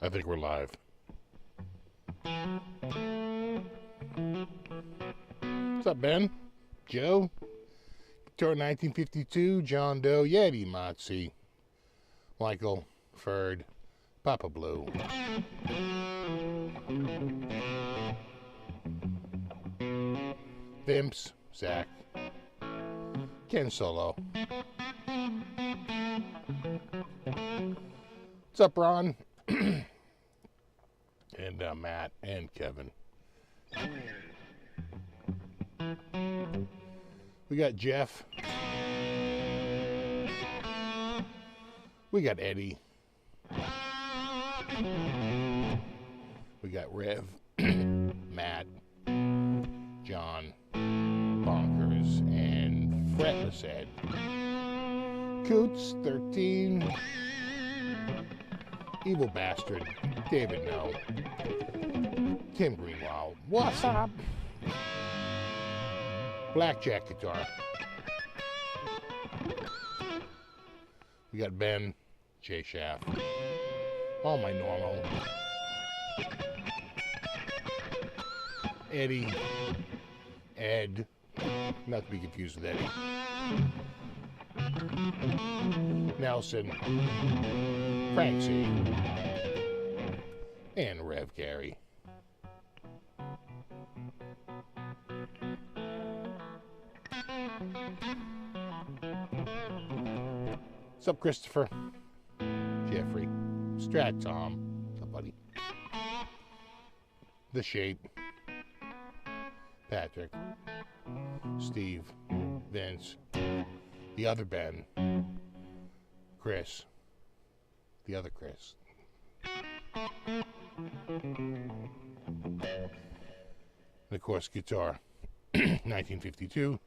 I think we're live. What's up, Ben? Joe? Guitar 1952, John Doe, Yeti, Motzi, Michael, Ferd, Papa Blue. Vimps, Zach, Ken Solo. What's up, Ron? And Matt and Kevin. We got Jeff. We got Eddie. We got Rev, Matt, John, Bonkers, and Fretless Ed. Coots, 13. Evil Bastard, David No. Tim Greenwald, what's up? Blackjack Guitar. We got Ben, J Shaft, all my normal. Eddie, Ed, not to be confused with Eddie. Nelson, Frank C, and Rev Gary. What's up, Christopher? Jeffrey, Strat Tom, what's up, buddy? The Shape, Patrick, Steve, Vince, the other Ben, Chris, the other Chris. And of course, guitar, 1952.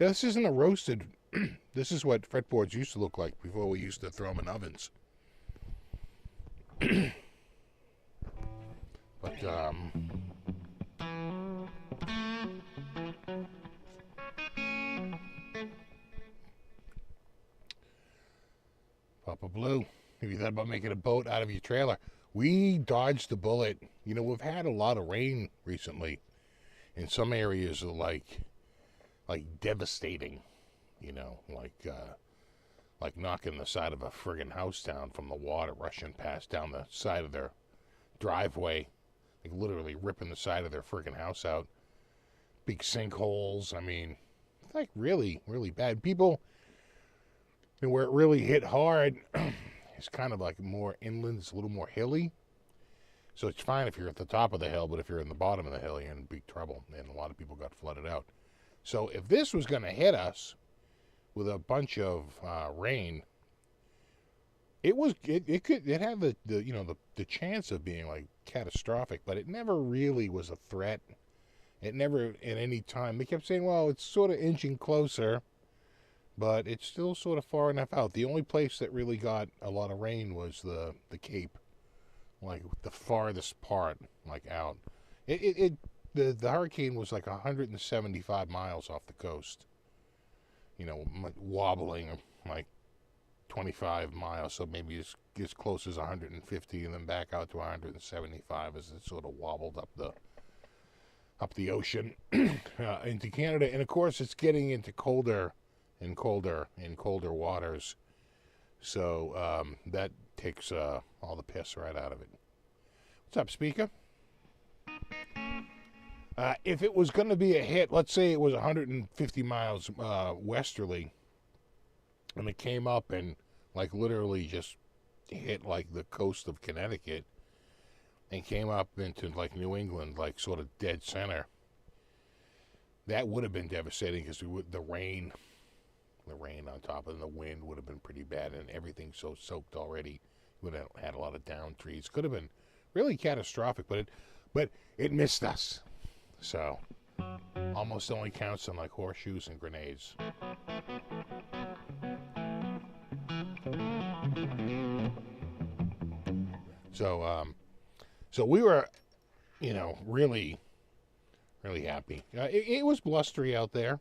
Yeah, this isn't a roasted. This is what fretboards used to look like before we used to throw them in ovens. But, Papa Blue, have you thought about making a boat out of your trailer? We dodged the bullet. You know, we've had a lot of rain recently. In some areas are like devastating, you know, like knocking the side of a friggin' house down from the water rushing past down the side of their driveway, like literally ripping the side of their friggin' house out. Big sinkholes. I mean, like really, really bad. People, and where it really hit hard, it's kind of like more inland. It's a little more hilly. So it's fine if you're at the top of the hill, but if you're in the bottom of the hill, you're in big trouble. And a lot of people got flooded out. So if this was going to hit us with a bunch of rain, it had the chance of being like catastrophic, but it never really was a threat. It never at any time. They kept saying, well, it's sort of inching closer, but it's still sort of far enough out. The only place that really got a lot of rain was the Cape, like the farthest part, like out. The hurricane was like 175 miles off the coast, you know, wobbling like 25 miles, so maybe as close as 150 and then back out to 175 as it sort of wobbled up the ocean into Canada. And of course, it's getting into colder and colder and colder waters, so that takes all the piss right out of it. What's up, speaker? If it was going to be a hit, let's say it was 150 miles westerly, and it came up and like literally just hit like the coast of Connecticut and came up into like New England, like sort of dead center, that would have been devastating because the rain on top of the wind would have been pretty bad, and everything so soaked already. Would have had a lot of down trees. Could have been really catastrophic, but it missed us. So, almost only counts on like horseshoes and grenades. So we were, really, really happy. It was blustery out there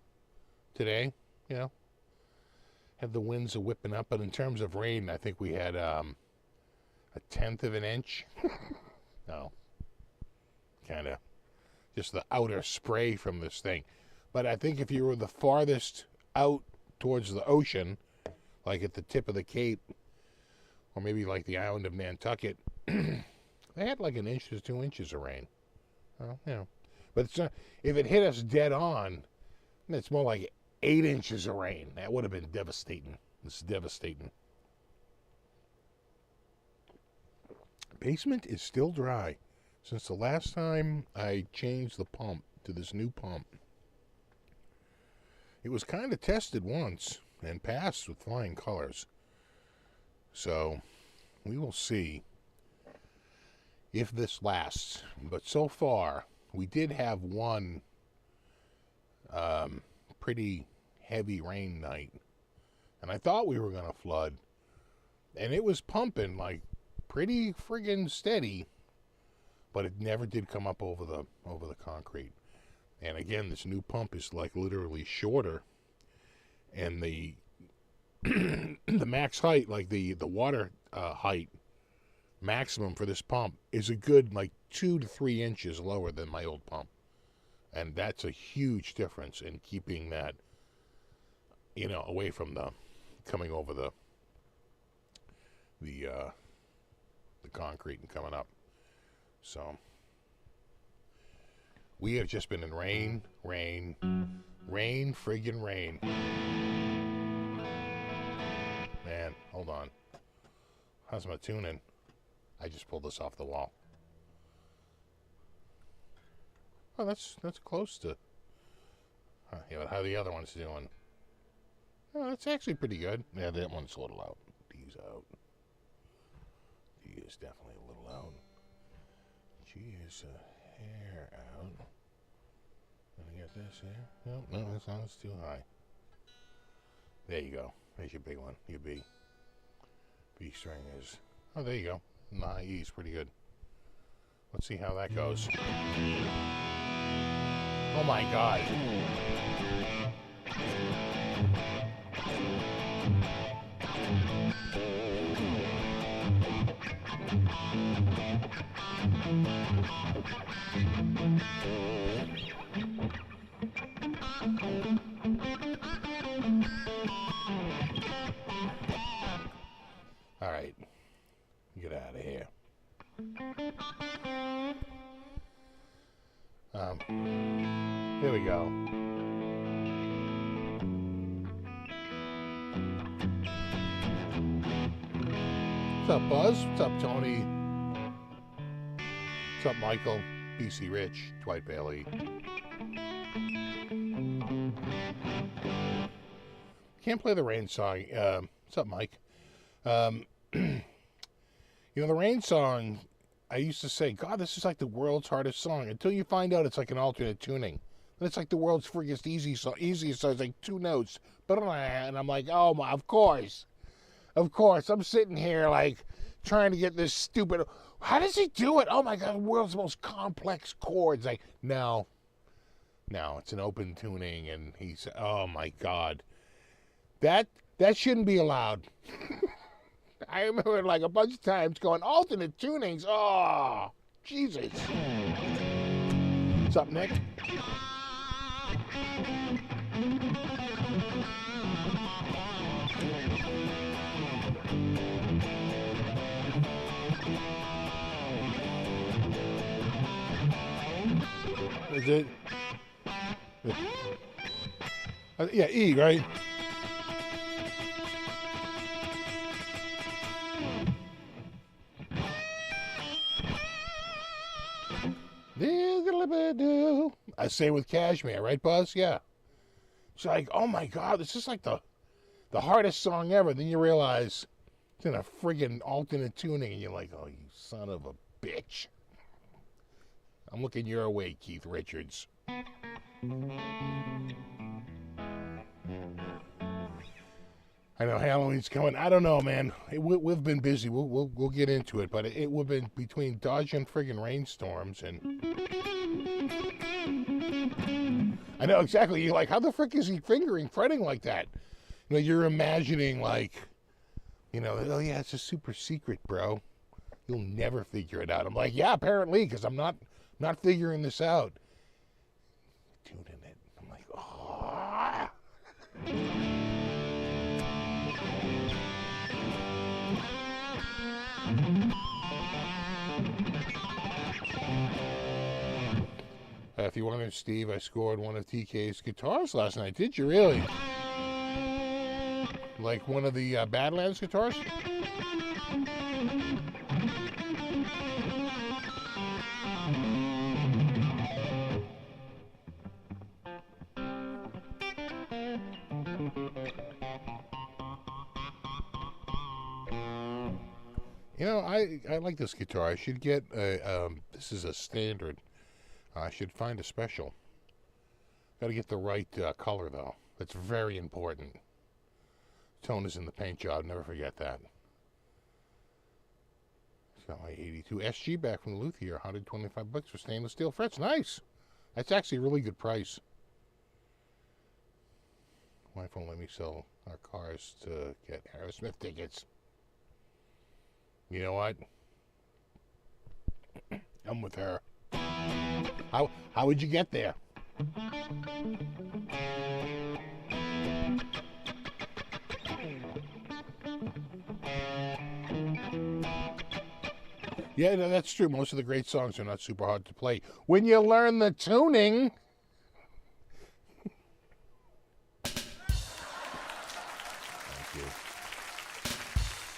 today. Had the winds a whipping up, but in terms of rain, I think we had a tenth of an inch. No, kind of just the outer spray from this thing. But I think if you were the farthest out towards the ocean, like at the tip of the Cape, or maybe like the island of Nantucket, they had like an inch to 2 inches of rain. Well, but it's not, if it hit us dead on, it's more like 8 inches of rain. That would have been devastating. It's devastating. Basement is still dry since the last time I changed the pump to this new pump. It was kind of tested once and passed with flying colors. So we will see if this lasts. But so far, we did have one pretty heavy rain night. And I thought we were going to flood. And it was pumping like pretty friggin' steady. But it never did come up over the concrete. And again, this new pump is like literally shorter. And the the max height, like the water height maximum for this pump is a good like 2 to 3 inches lower than my old pump. And that's a huge difference in keeping that, away from coming over the concrete and coming up. So we have just been in rain, friggin' rain. Man, hold on. How's my tuning? I just pulled this off the wall. Oh, that's close to how the other one's doing. Oh, that's actually pretty good. Yeah, that one's a little out. D's out. D is definitely a little out. G is a hair out. Gonna get this here. No, that sounds too high. There you go. There's your big one. Your B. B string is. Oh, there you go. Nah, E's pretty good. Let's see how that goes. Oh my God. All right. Get out of here. Here we go. What's up, Buzz? What's up, Tony? What's up, Michael? BC Rich, Dwight Bailey. Can't play the rain song. What's up, Mike? The rain song, I used to say, God, this is like the world's hardest song. Until you find out it's like an alternate tuning. And it's like the world's easiest song. It's like 2 notes. And I'm like, oh, my, of course. Of course. I'm sitting here like trying to get this stupid. How does he do it? Oh, my God, the world's most complex chords. Like, no, it's an open tuning. And he's, oh, my God. That shouldn't be allowed. I remember like a bunch of times going, alternate tunings. Oh, Jesus. What's up, Nick? Is it? Yeah, E, right? I say with Cashmere, right, Buzz? Yeah. It's like, oh my God, this is like the hardest song ever. Then you realize it's in a friggin' alternate tuning, and you're like, oh, you son of a bitch. I'm looking your way, Keith Richards. I know Halloween's coming. I don't know, man. We've been busy. We'll get into it, but we've been between dodging friggin' rainstorms and I know exactly. You're like, how the frick is he fretting like that? You know, you're imagining like, you know, oh yeah, it's a super secret, bro. You'll never figure it out. I'm like, yeah, apparently, because I'm not figuring this out. Tuning it. I'm like, oh. If you wondered, Steve, I scored one of TK's guitars last night. Did you really? Like one of the Badlands guitars? You know, I like this guitar. I should get a, this is a standard. I should find a special. Got to get the right color, though. That's very important. Tone is in the paint job. Never forget that. Got my 82 SG back from the luthier. 125 bucks for stainless steel frets. Nice. That's actually a really good price. Wife won't let me sell our cars to get Aerosmith tickets. You know what? I'm with her. How would you get there? Yeah, no, that's true. Most of the great songs are not super hard to play when you learn the tuning. Thank you.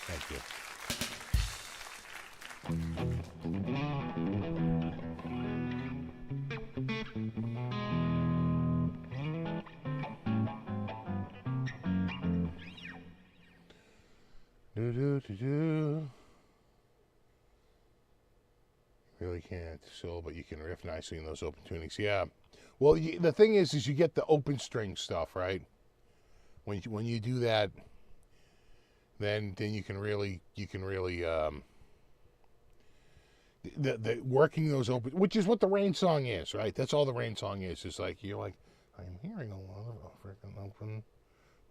Thank you. Do. Really can't solo, but you can riff nicely in those open tunings. Yeah. Well, the thing is you get the open string stuff, right? When you do that, then you can really the working those open, which is what the Rain song is, right? That's all the Rain song is. It's like you're like, I'm hearing a lot of freaking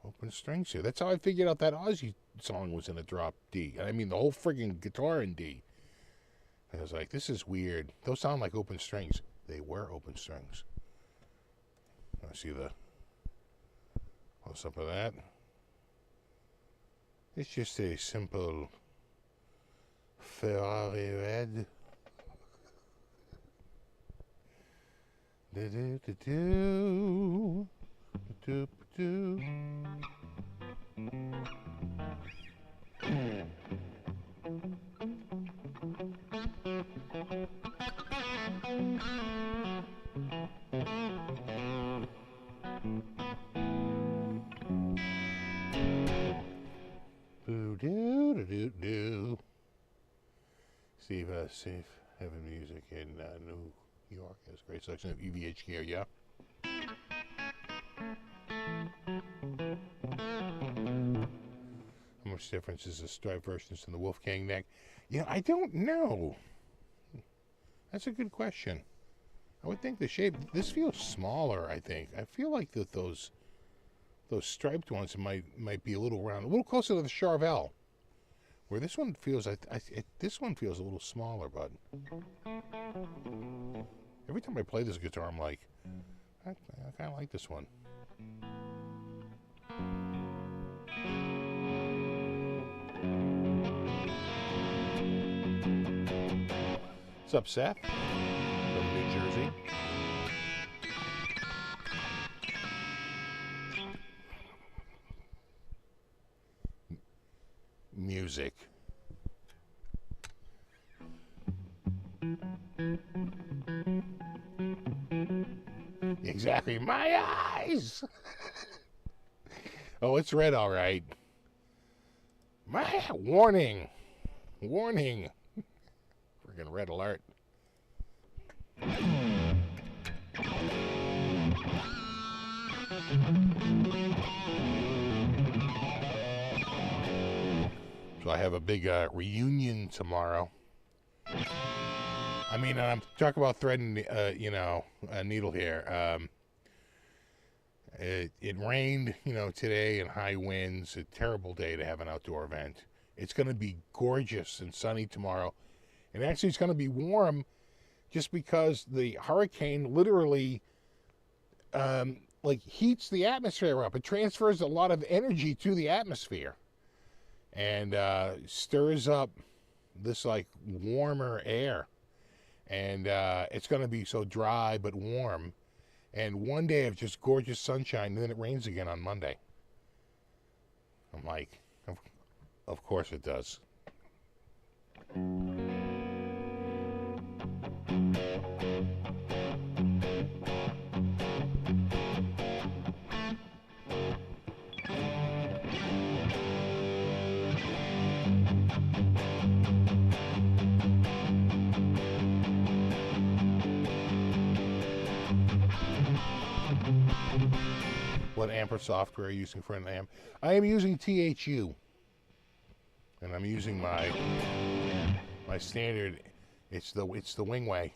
open strings here. That's how I figured out that Ozzy song was in a drop D. I mean, the whole friggin' guitar in D. I was like, this is weird. Those sound like open strings. They were open strings. I see the what's up with that. It's just a simple Ferrari red. Do. Steve, Safe Heaven Music in New York has a great selection of EVH gear, yeah? How much difference is the stripe versions in the Wolfgang neck? You know, I don't know. That's a good question. I would think the shape, this feels smaller, I think. I feel like that those striped ones might be a little round, a little closer to the Charvel. Where this one feels, this one feels a little smaller, but every time I play this guitar, I'm like, I kind of like this one. What's up, Seth? From New Jersey. Music. Exactly. My eyes! Oh, it's red, all right. Warning. Warning. Friggin' red alert. So I have a big reunion tomorrow. I mean, I'm talking about threading, a needle here. It rained, today, and high winds. A terrible day to have an outdoor event. It's going to be gorgeous and sunny tomorrow. And actually, it's going to be warm just because the hurricane literally, heats the atmosphere up. It transfers a lot of energy to the atmosphere. And stirs up this, warmer air. And it's going to be so dry but warm. And one day of just gorgeous sunshine, and then it rains again on Monday. I'm like, of course it does. What amper software are you using for an amp? I am using THU, and I'm using my standard. It's the Wingway.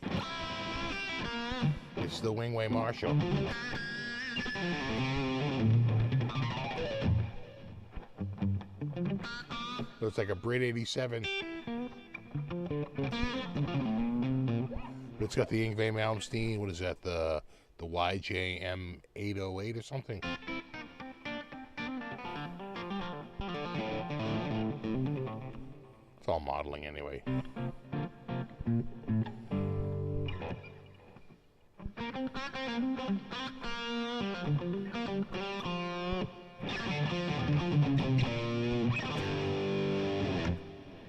It's the Wingway Marshall. So it's like a Brit 87. It's got the Yngwie Malmsteen. What is that? The YJM 808 or something. It's all modeling anyway.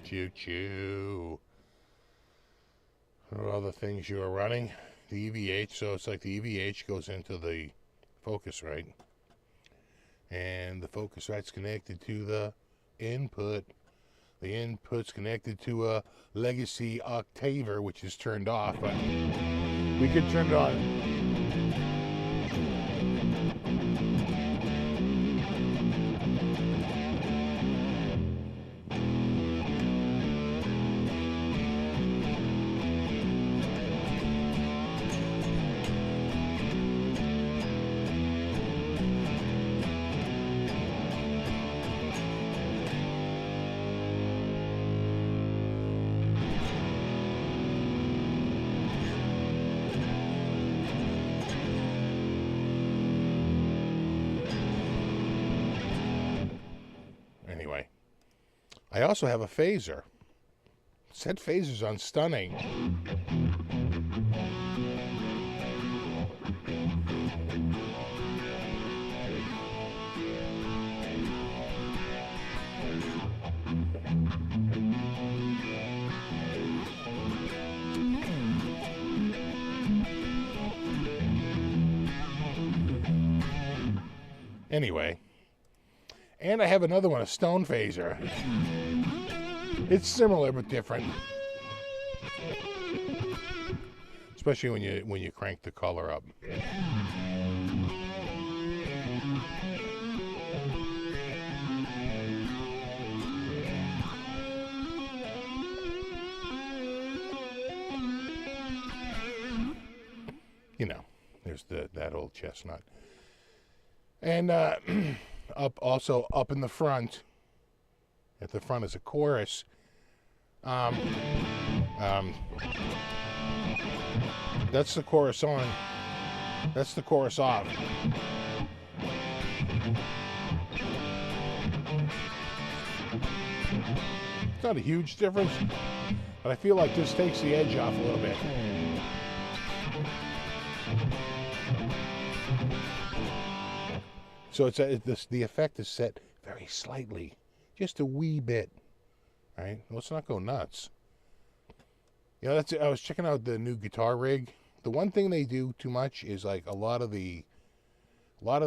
Choo-choo. What are other things you are running? The EVH, so it's like the EVH goes into the Focusrite, and the Focusrite's connected to the input. The input's connected to a legacy octaver, which is turned off, but we could turn it on. I also have a phaser. Set phasers on stunning. Anyway, and I have another one, a stone phaser. It's similar but different, especially when you crank the color up. There's that old chestnut, and up in the front. At the front is a chorus. That's the chorus on. That's the chorus off. It's not a huge difference, but I feel like this takes the edge off a little bit. So the effect is set very slightly. Just a wee bit, right? Let's not go nuts. I was checking out the new guitar rig. The one thing they do too much is like a lot of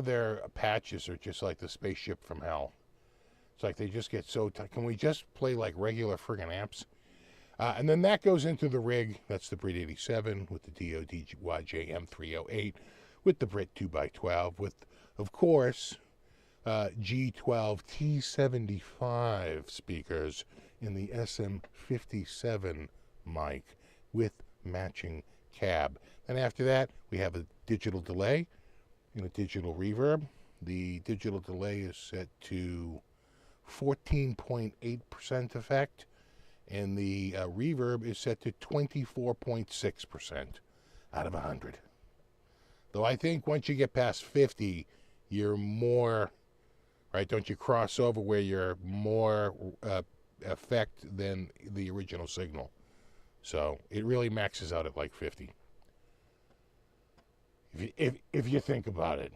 their patches are just like the spaceship from hell. It's like they just get so tight. Can we just play like regular friggin' amps? And then that goes into the rig. That's the Brit 87 with the DOD YJM 308 with the Brit 2x12 with, of course, G12 T75 speakers in the SM57 mic with matching cab. And after that, we have a digital delay and a digital reverb. The digital delay is set to 14.8% effect, and the reverb is set to 24.6% out of 100. Though I think once you get past 50, you're more, right? Don't you cross over where you're more effect than the original signal? So it really maxes out at like 50. If you think about it,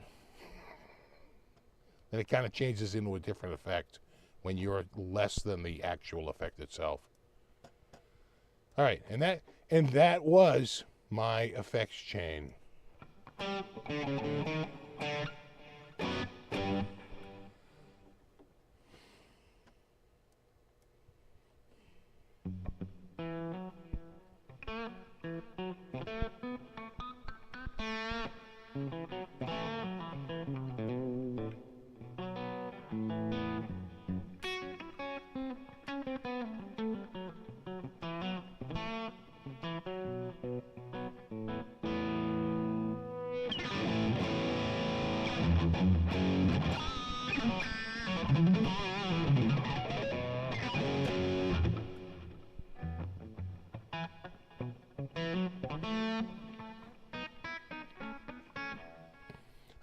then it kind of changes into a different effect when you're less than the actual effect itself. All right, and that was my effects chain.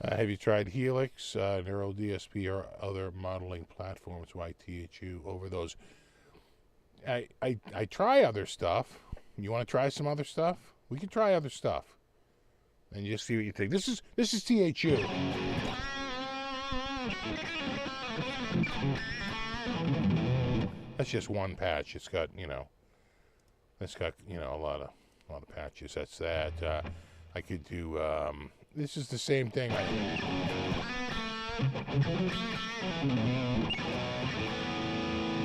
Have you tried Helix, Neuro DSP, or other modeling platforms? YTHU over those? I try other stuff. You want to try some other stuff? We can try other stuff, and just see what you think. This is THU. That's just one patch. It's got a lot of patches. That's that. I could do. This is the same thing.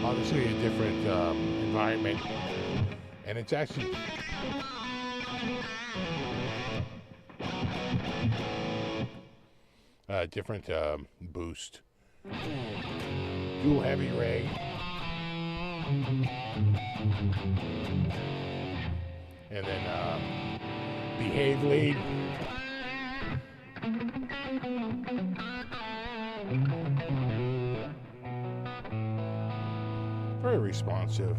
Obviously, a different environment, and it's actually different boost. Dual heavy ray. And then behave lead. Very responsive.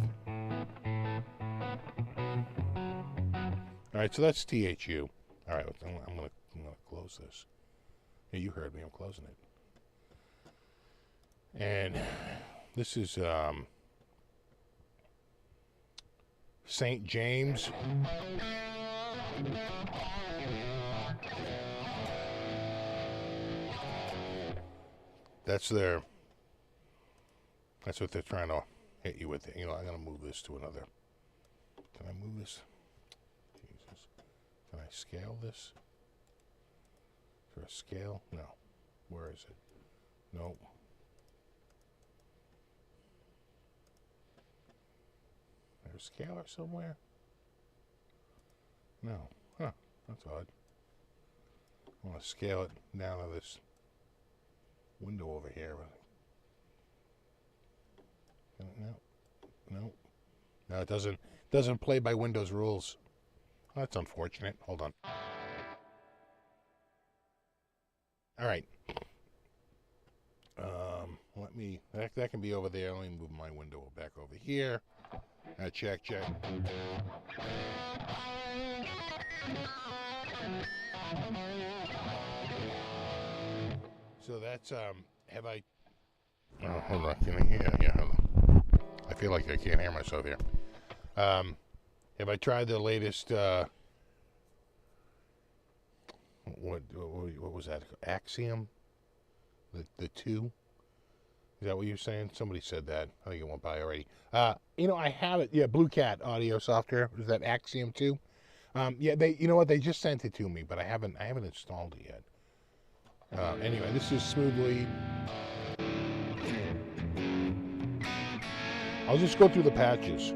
All right, so that's THU. All right, I'm gonna close this. Yeah, you heard me. I'm closing it. And this is St. James. That's what they're trying to hit you with. I'm gonna move this to another. Can I move this? Jesus. Can I scale this? Is there a scale? No. Where is it? Nope. There's a scaler somewhere? No. Huh. That's odd. I want to scale it down to this window over here. No. No, it doesn't play by Windows rules. Oh, that's unfortunate. Hold on. All right. That can be over there. Let me move my window back over here. Check. So that's have I? Oh, hold on. Can I hear? Yeah, hold on. I feel like I can't hear myself here. Have I tried the latest? What was that? Axiom? The 2? Is that what you're saying? Somebody said that. I think it went by already. I have it. Yeah, Blue Cat audio software. Is that Axiom 2? Yeah, they just sent it to me, but I haven't installed it yet. Anyway, this is Smooth Lead. I'll just go through the patches.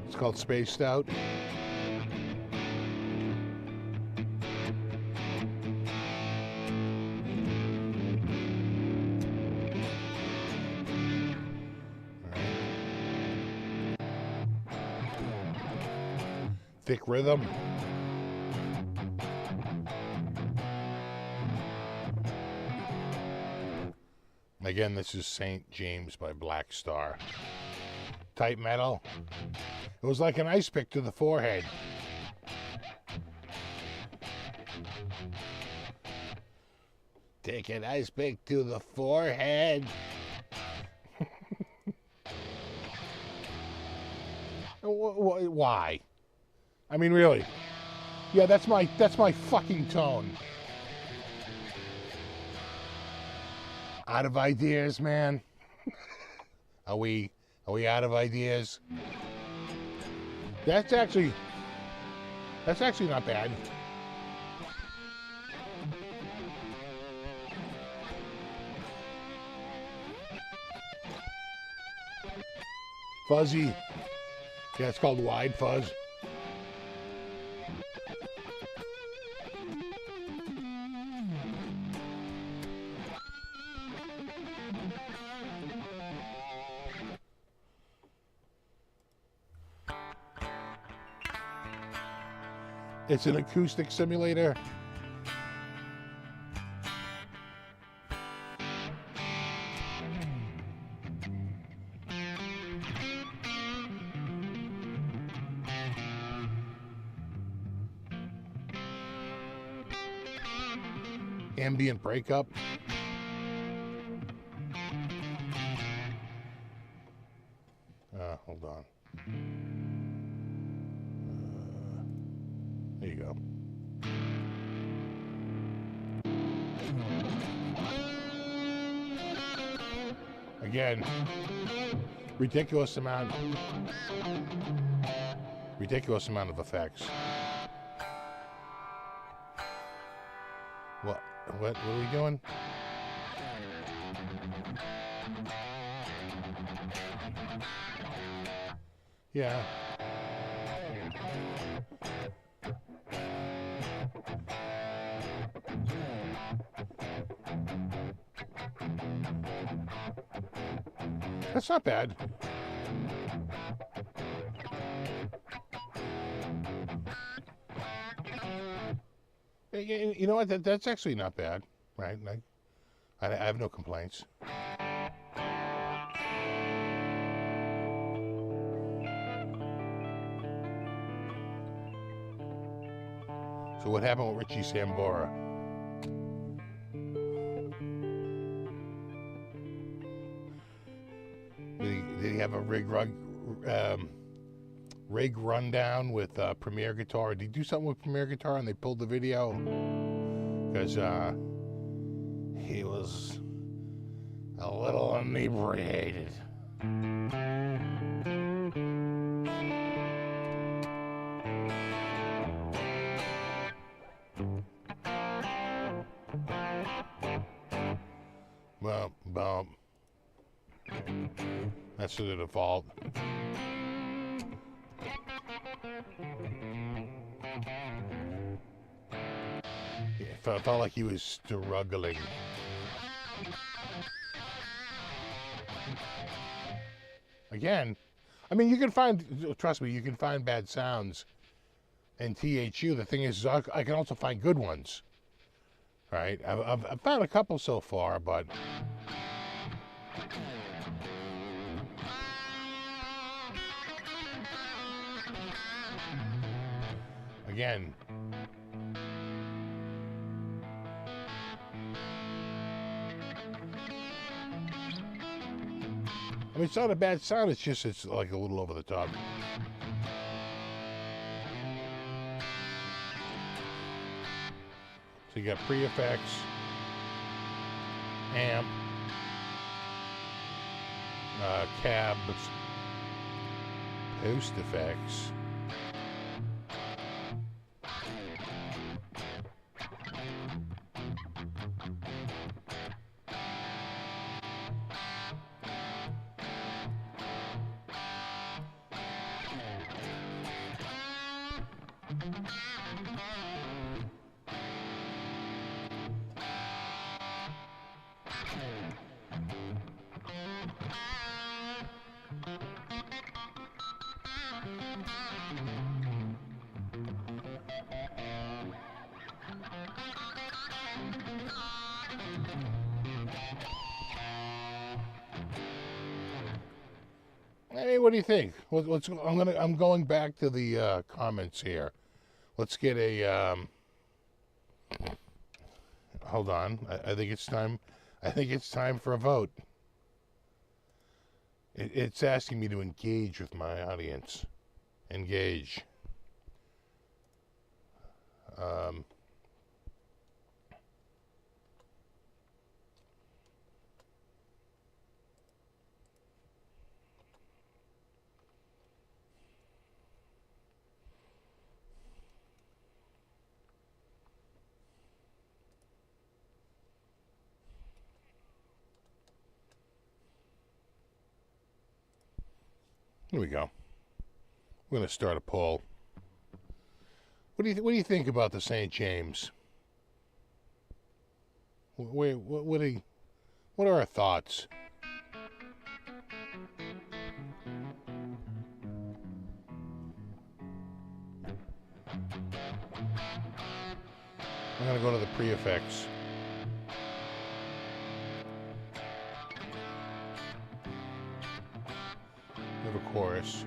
It's called Spaced Out. thick rhythm. Again, this is St. James by Black Star. Type metal. It was like an ice pick to the forehead. Take an ice pick to the forehead. Why? I mean, really? Yeah, that's my fucking tone. Out of ideas, man. Are we out of ideas? That's actually not bad. Fuzzy. Yeah, it's called wide fuzz. It's an acoustic simulator. Ambient breakup. Hold on. There you go. Again, ridiculous amount of effects. What are we doing? Yeah. That's not bad. You know what? That's actually not bad, right? I have no complaints. So what happened with Richie Sambora? Did he have a rig rundown with Premier Guitar? Did he do something with Premier Guitar and they pulled the video? Because he was a little inebriated. Bump. That's the default. Yeah, felt like he was struggling. Again, I mean, you can find, trust me, you can find bad sounds in THU. The thing is, I can also find good ones. Right? I've found a couple so far, but again, I mean, it's not a bad sound, it's just, it's like a little over the top. So you got pre-effects, amp, cabs, post effects, Hey, what do you think? I'm going back to the comments here. Let's get a. Hold on. I think it's time. I think it's time for a vote. It's asking me to engage with my audience. Engage. Here we go. We're going to start a poll. What do you think about the St. James? What are our thoughts? I'm going to go to the pre-effects. We have a chorus.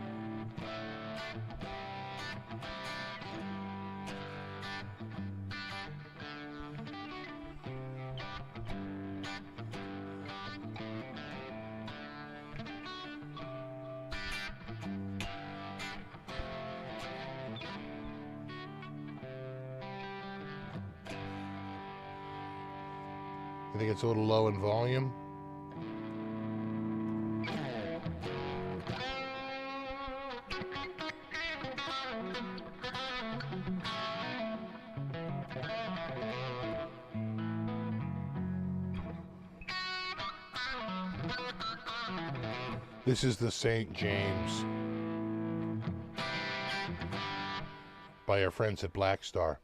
I think it's a little low in volume. This is the St. James by our friends at Black Star.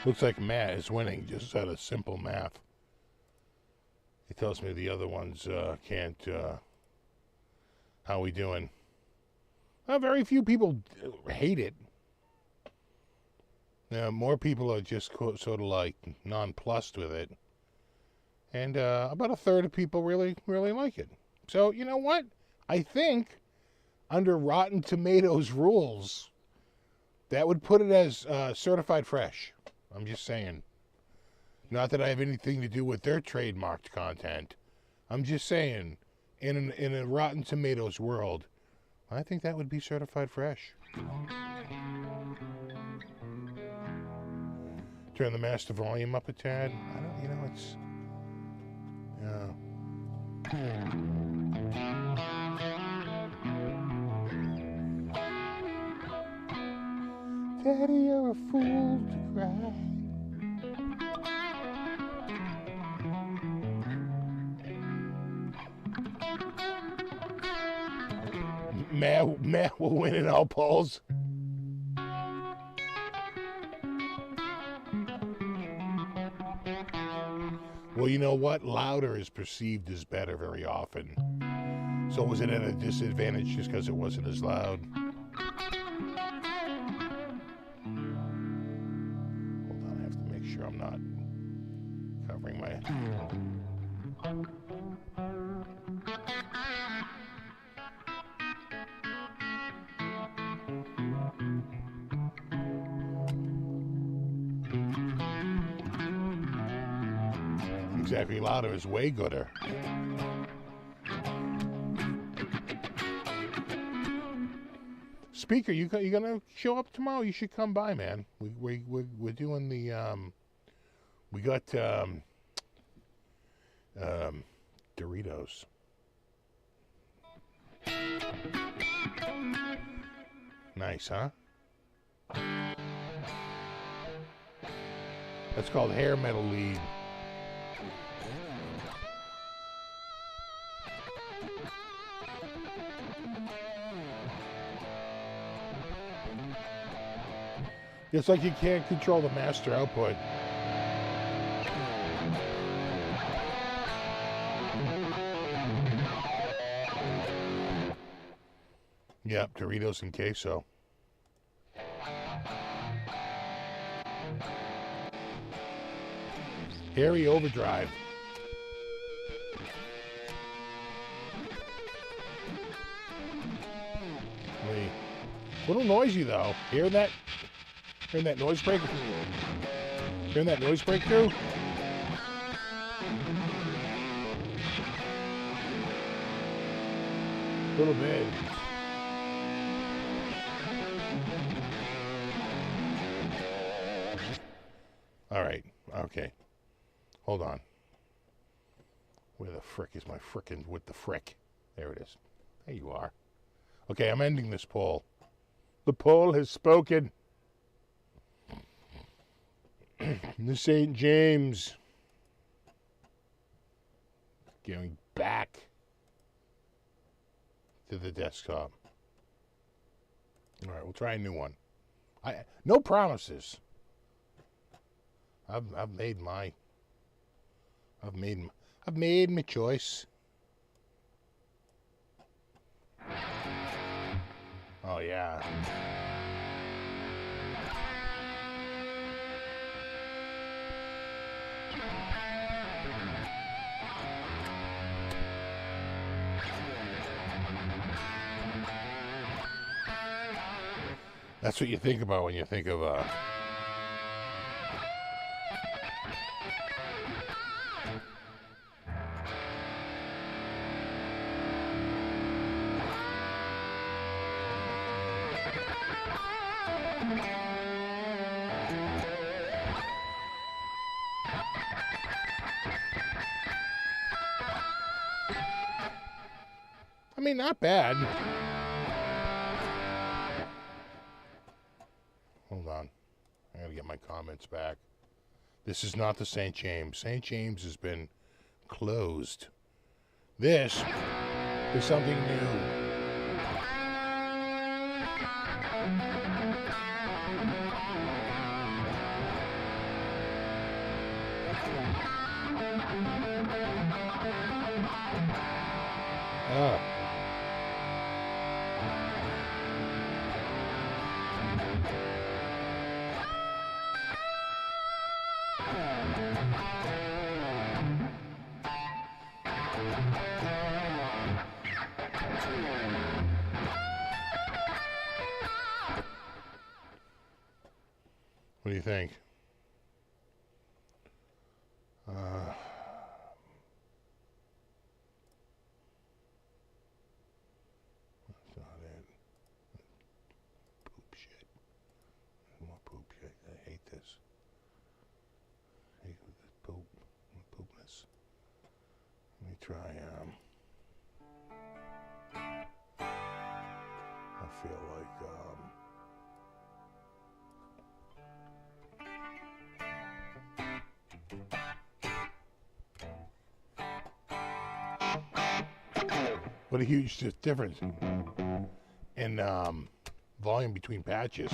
Looks like Matt is winning just out of simple math. He tells me the other ones can't. How we doing? Very few people hate it. More people are just sort of like nonplussed with it. And about a third of people really like it. So, you know what? I think under Rotten Tomatoes rules, that would put it as certified fresh. I'm just saying. Not that I have anything to do with their trademarked content. I'm just saying, in a Rotten Tomatoes world, I think that would be certified fresh. Turn the master volume up a tad. I don't, you know, it's... Daddy, you're a fool to cry. Matt will win in all polls. Well, you know what? Louder is perceived as better very often. So was it at a disadvantage just because it wasn't as loud? Hold on, I have to make sure I'm not covering my... Exactly, louder is way gooder. Speaker, you gonna show up tomorrow? You should come by, man. We're doing the we got Doritos. Nice, huh? That's called hair metal lead. It's like you can't control the master output. Yep, Doritos and queso. Harry Overdrive. Wait. A little noisy though. Hearing that noise break? Hearing that noise breakthrough? A little bit. All right. Okay. Hold on. Where the frick is my frickin' with the frick? There it is. There you are. Okay, I'm ending this poll. The poll has spoken. The St. James. Going back to the desktop. All right, we'll try a new one. No promises. I've made my choice. Oh yeah. That's what you think about when you think of I mean, not bad. Hold on. I gotta get my comments back. This is not the St. James. St. James has been closed. This is something new. What do you think? That's not it. Poop shit. More poop shit. I hate this. I hate this poop. Poopness. Let me try, I feel like, what a huge difference in volume between patches.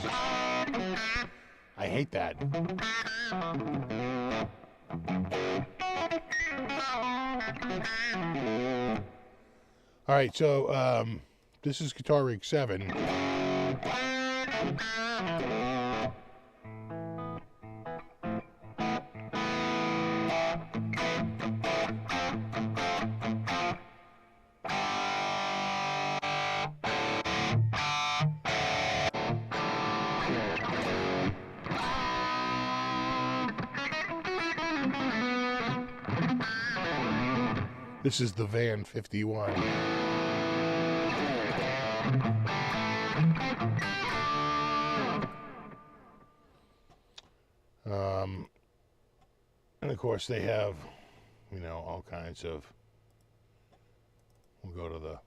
I hate that. All right, so this is Guitar Rig 7. This is the Van 51. And of course they have, you know, all kinds of, we'll go to the,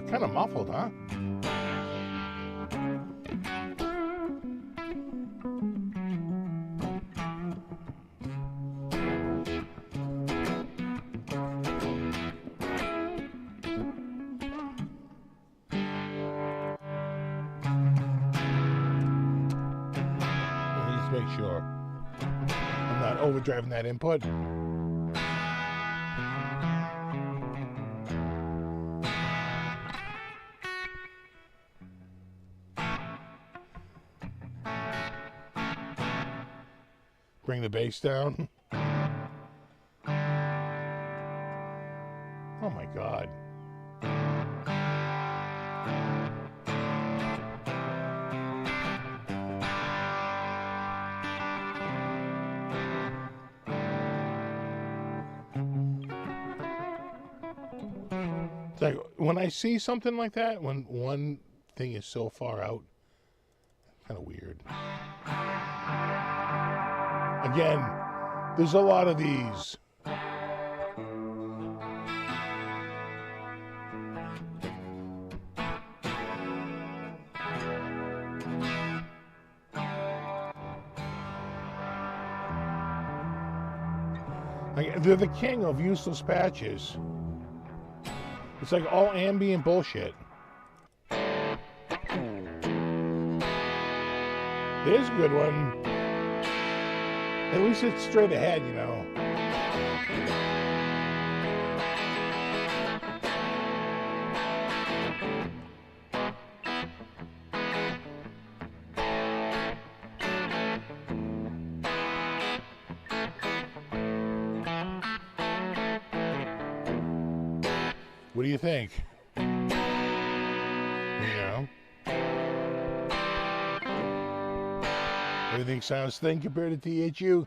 kind of muffled, huh? sure I'm not overdriving that input. Bring the bass down. Oh my God. It's like when I see something like that, when one thing is so far out, kind of weird. Again, there's a lot of these. They're the king of useless patches. It's like all ambient bullshit. There's a good one. At least it's straight ahead, you know. What do you think? You know? Everything sounds thin compared to THU.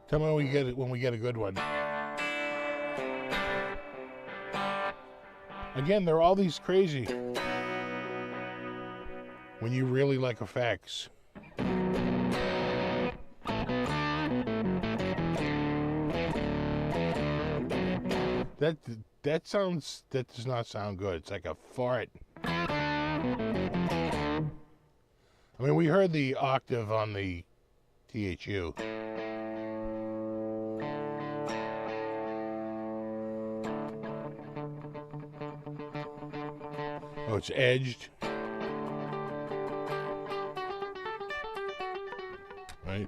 Tell me when we get a good one. Again, there are all these crazy. When you really like effects. That does not sound good. It's like a fart. I mean, we heard the octave on the THU. Oh, it's edged. Right.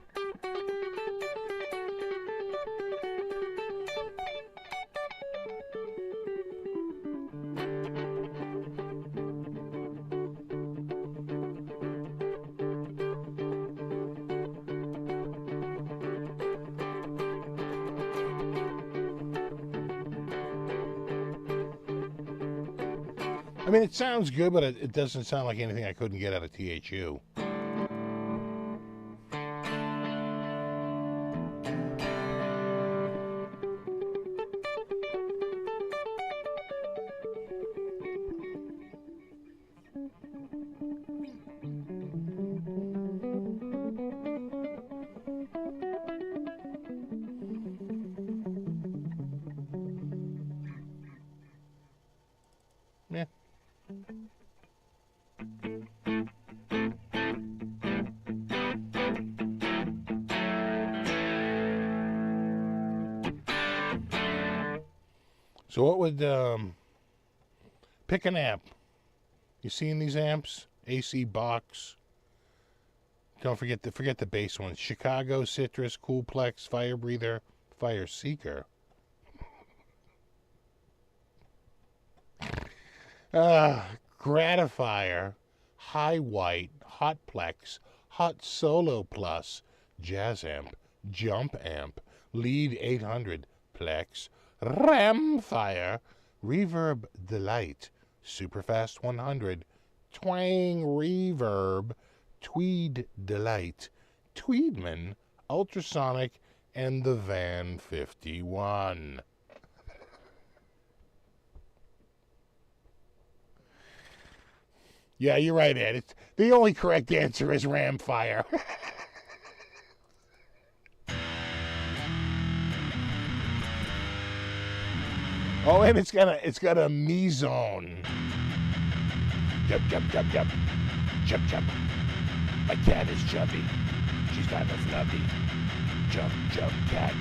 I mean, it sounds good, but it doesn't sound like anything I couldn't get out of THU. Yeah. So what would pick an amp? You seen these amps? AC box. Don't forget the bass ones. Chicago, Citrus, Coolplex, Fire Breather, Fire Seeker. Gratifier, High White, Hotplex, Hot Solo Plus, Jazz Amp, Jump Amp, Lead 800, Plex, Ramfire, Reverb Delight, Superfast 100, Twang Reverb, Tweed Delight, Tweedman, Ultrasonic, and the Van 51. Yeah, you're right, Ed. The only correct answer is ram fire. Oh, and it's got a me zone. Jump, jump, jump, jump. Jump, jump. My cat is chubby. She's kind of flubby. Jump, jump, cat.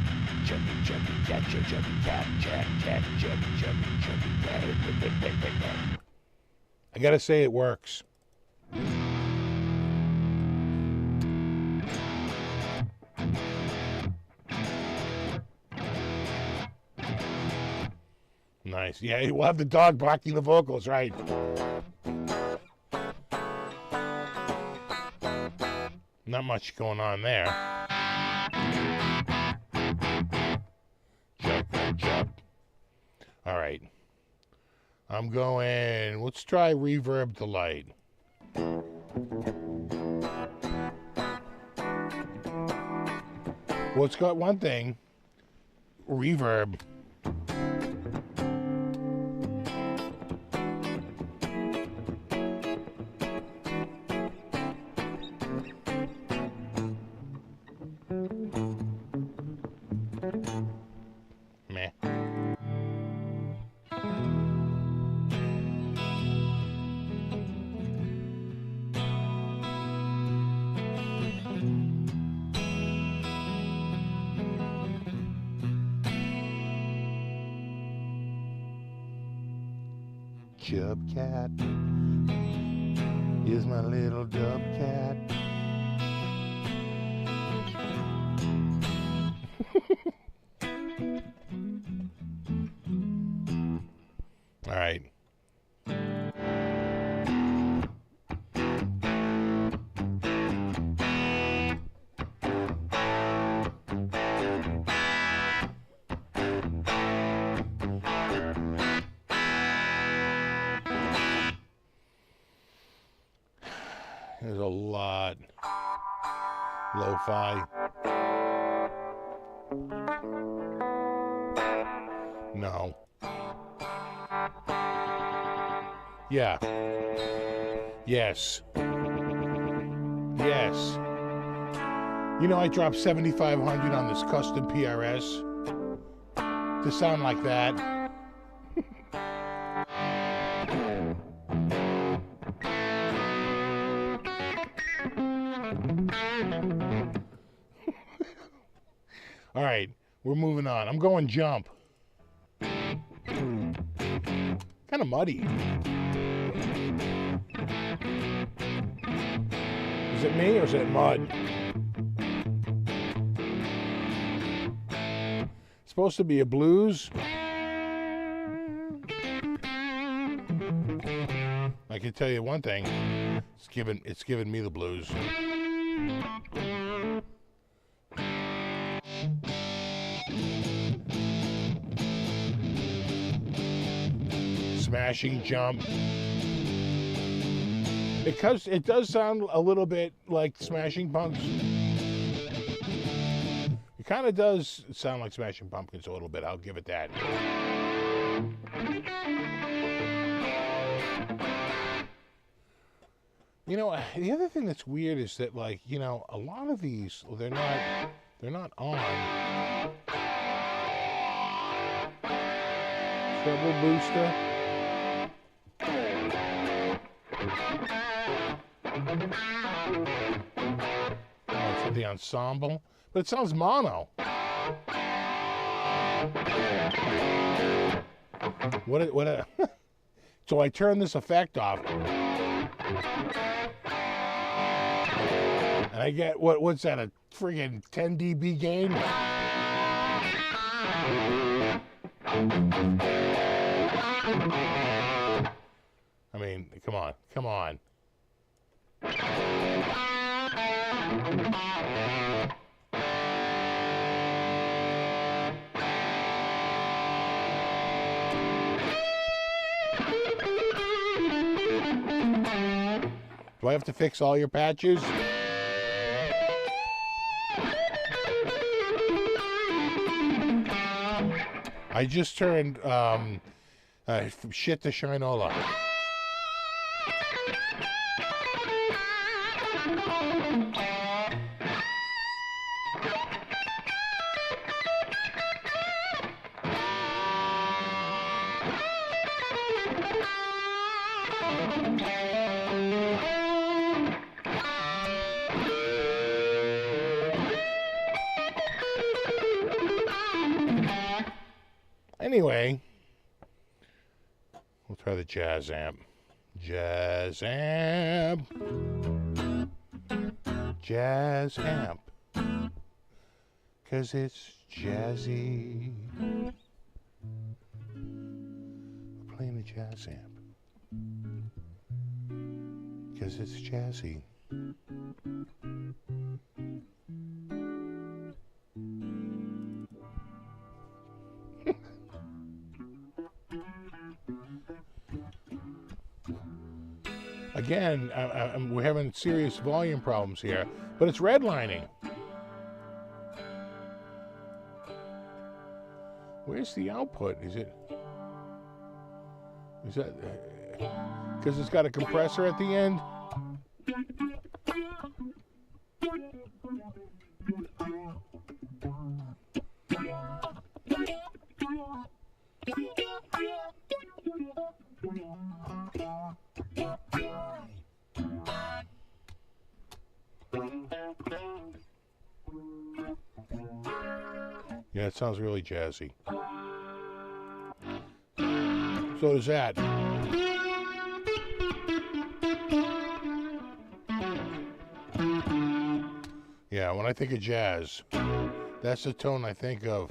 Chubby, chubby, cat, chubby, cat, cat, cat, chubby, chubby, chubby, cat. I gotta say it works. Nice. Yeah, we'll have the dog barking the vocals, right? Not much going on there. Jump, jump, jump. All right. I'm going, let's try reverb delight. Well, it's got one thing. Reverb. Meh. Chub cat is my little dub cat. All right. There's a lot. Lo-fi. No. Yeah. Yes. Yes. You know, I dropped 7,500 on this custom PRS to sound like that. All right, we're moving on. I'm going jump. Kind of muddy. Is it me or is it mud? It's supposed to be a blues. I can tell you one thing. It's giving me the blues. Smashing jump. Because it does sound a little bit like Smashing Pumpkins. It kind of does sound like Smashing Pumpkins a little bit. I'll give it that. You know, the other thing that's weird is that, like, you know, a lot of these, they're not on. Treble booster. Oh, it's for the ensemble, but it sounds mono. What? So I turn this effect off, and I get what's that? A friggin' 10 dB gain? I mean, come on. Do I have to fix all your patches? I just turned from shit to Shinola. Anyway, we'll try the jazz amp. Jazz amp. Jazz amp. 'Cause it's jazzy. We're playing a jazz amp. 'Cause it's jazzy. Again, we're having serious volume problems here, but it's redlining. Where's the output? Is that, because it's got a compressor at the end? Yeah, it sounds really jazzy. So does that. Yeah, when I think of jazz, that's the tone I think of.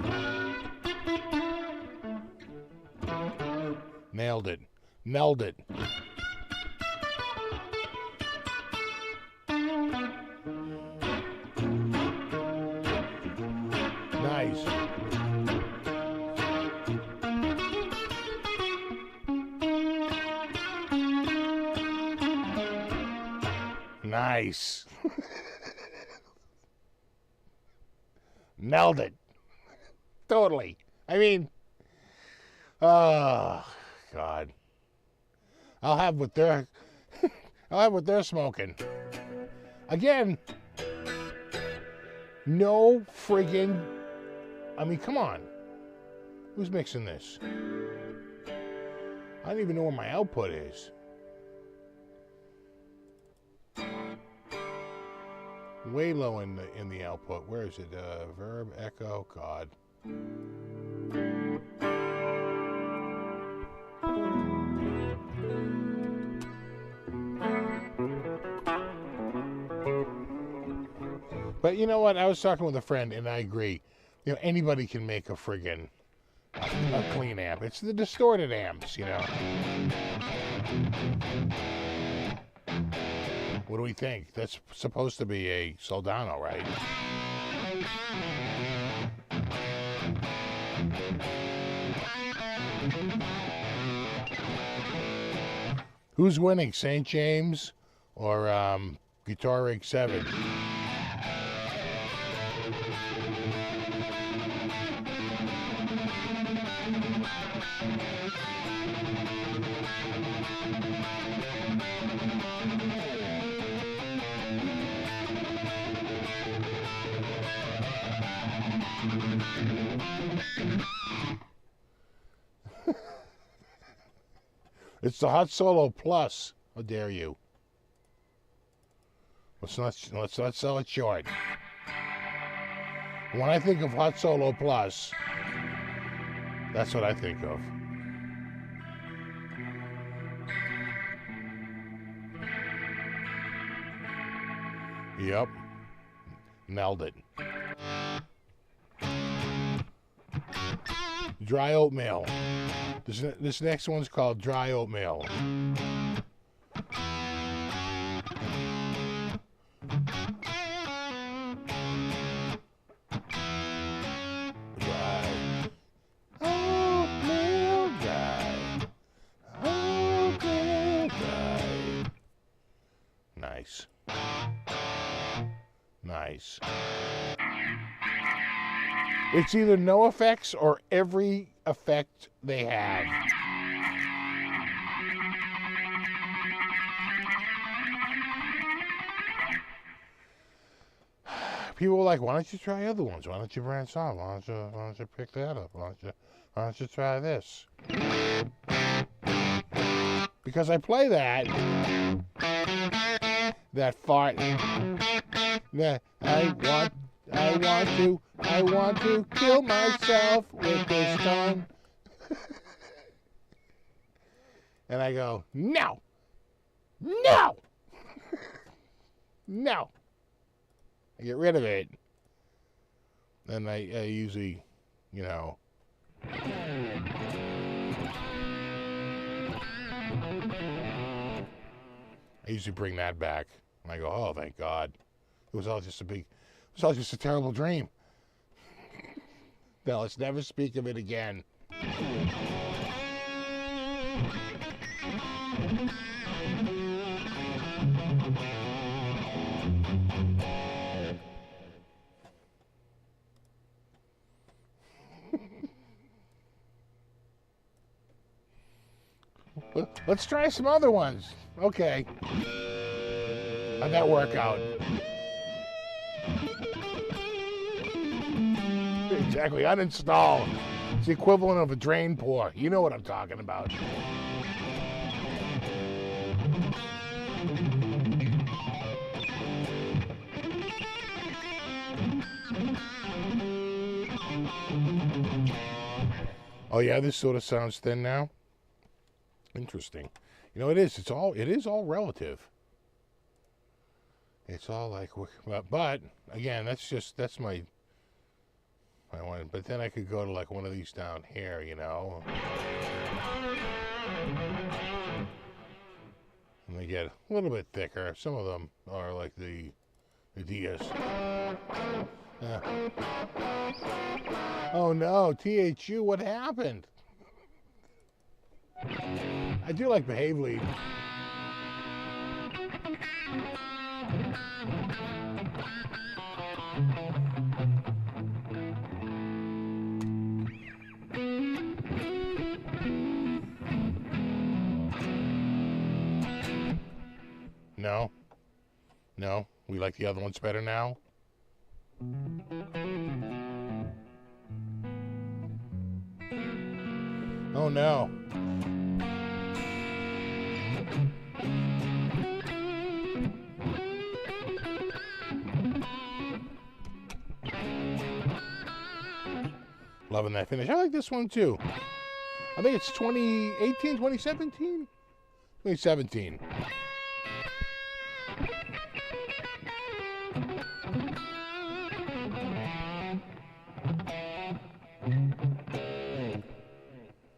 Nailed it. Nailed it. Nice. Nice. Nailed it. Totally. I mean, oh, God. I'll have what they're smoking. Again, no friggin', I mean, come on. Who's mixing this? I don't even know where my output is. Way low in the output. Where is it? Verb, echo, God. But you know what? I was talking with a friend, and I agree. You know, anybody can make a friggin' a clean amp. It's the distorted amps, you know. What do we think? That's supposed to be a Soldano, right? Who's winning, St. James or Guitar Rig 7? It's the Hot Solo Plus. How dare you? Let's not sell it short. When I think of Hot Solo Plus, that's what I think of. Yep. Nailed it. Dry oatmeal. This next one's called Dry Oatmeal. Dry oatmeal, dry oatmeal, dry. Nice. Nice. It's either no effects or every effect they have. people were like, why don't you try other ones? Why don't you branch off? Why don't you pick that up? Why don't you try this? Because I play that fart. That I want to kill myself with this tongue. And I go, no, no, no. I get rid of it. And I usually, you know, I usually bring that back. And I go, oh, thank God. It was all just a terrible dream. No, let's never speak of it again. Let's try some other ones. Okay. How'd that work out? Exactly. Uninstall. It's the equivalent of a drain pour. You know what I'm talking about. Oh yeah, this sort of sounds thin now. Interesting. You know, it is. It is all relative. It's all like, but again, that's my one. But then I could go to like one of these down here, you know, and they get a little bit thicker. Some of them are like the DS. Oh no, THU, what happened? I do like Behave Lead. No. No, we like the other ones better now. Oh no. Loving that finish. I like this one too. I think it's 2018, 2017? 2017.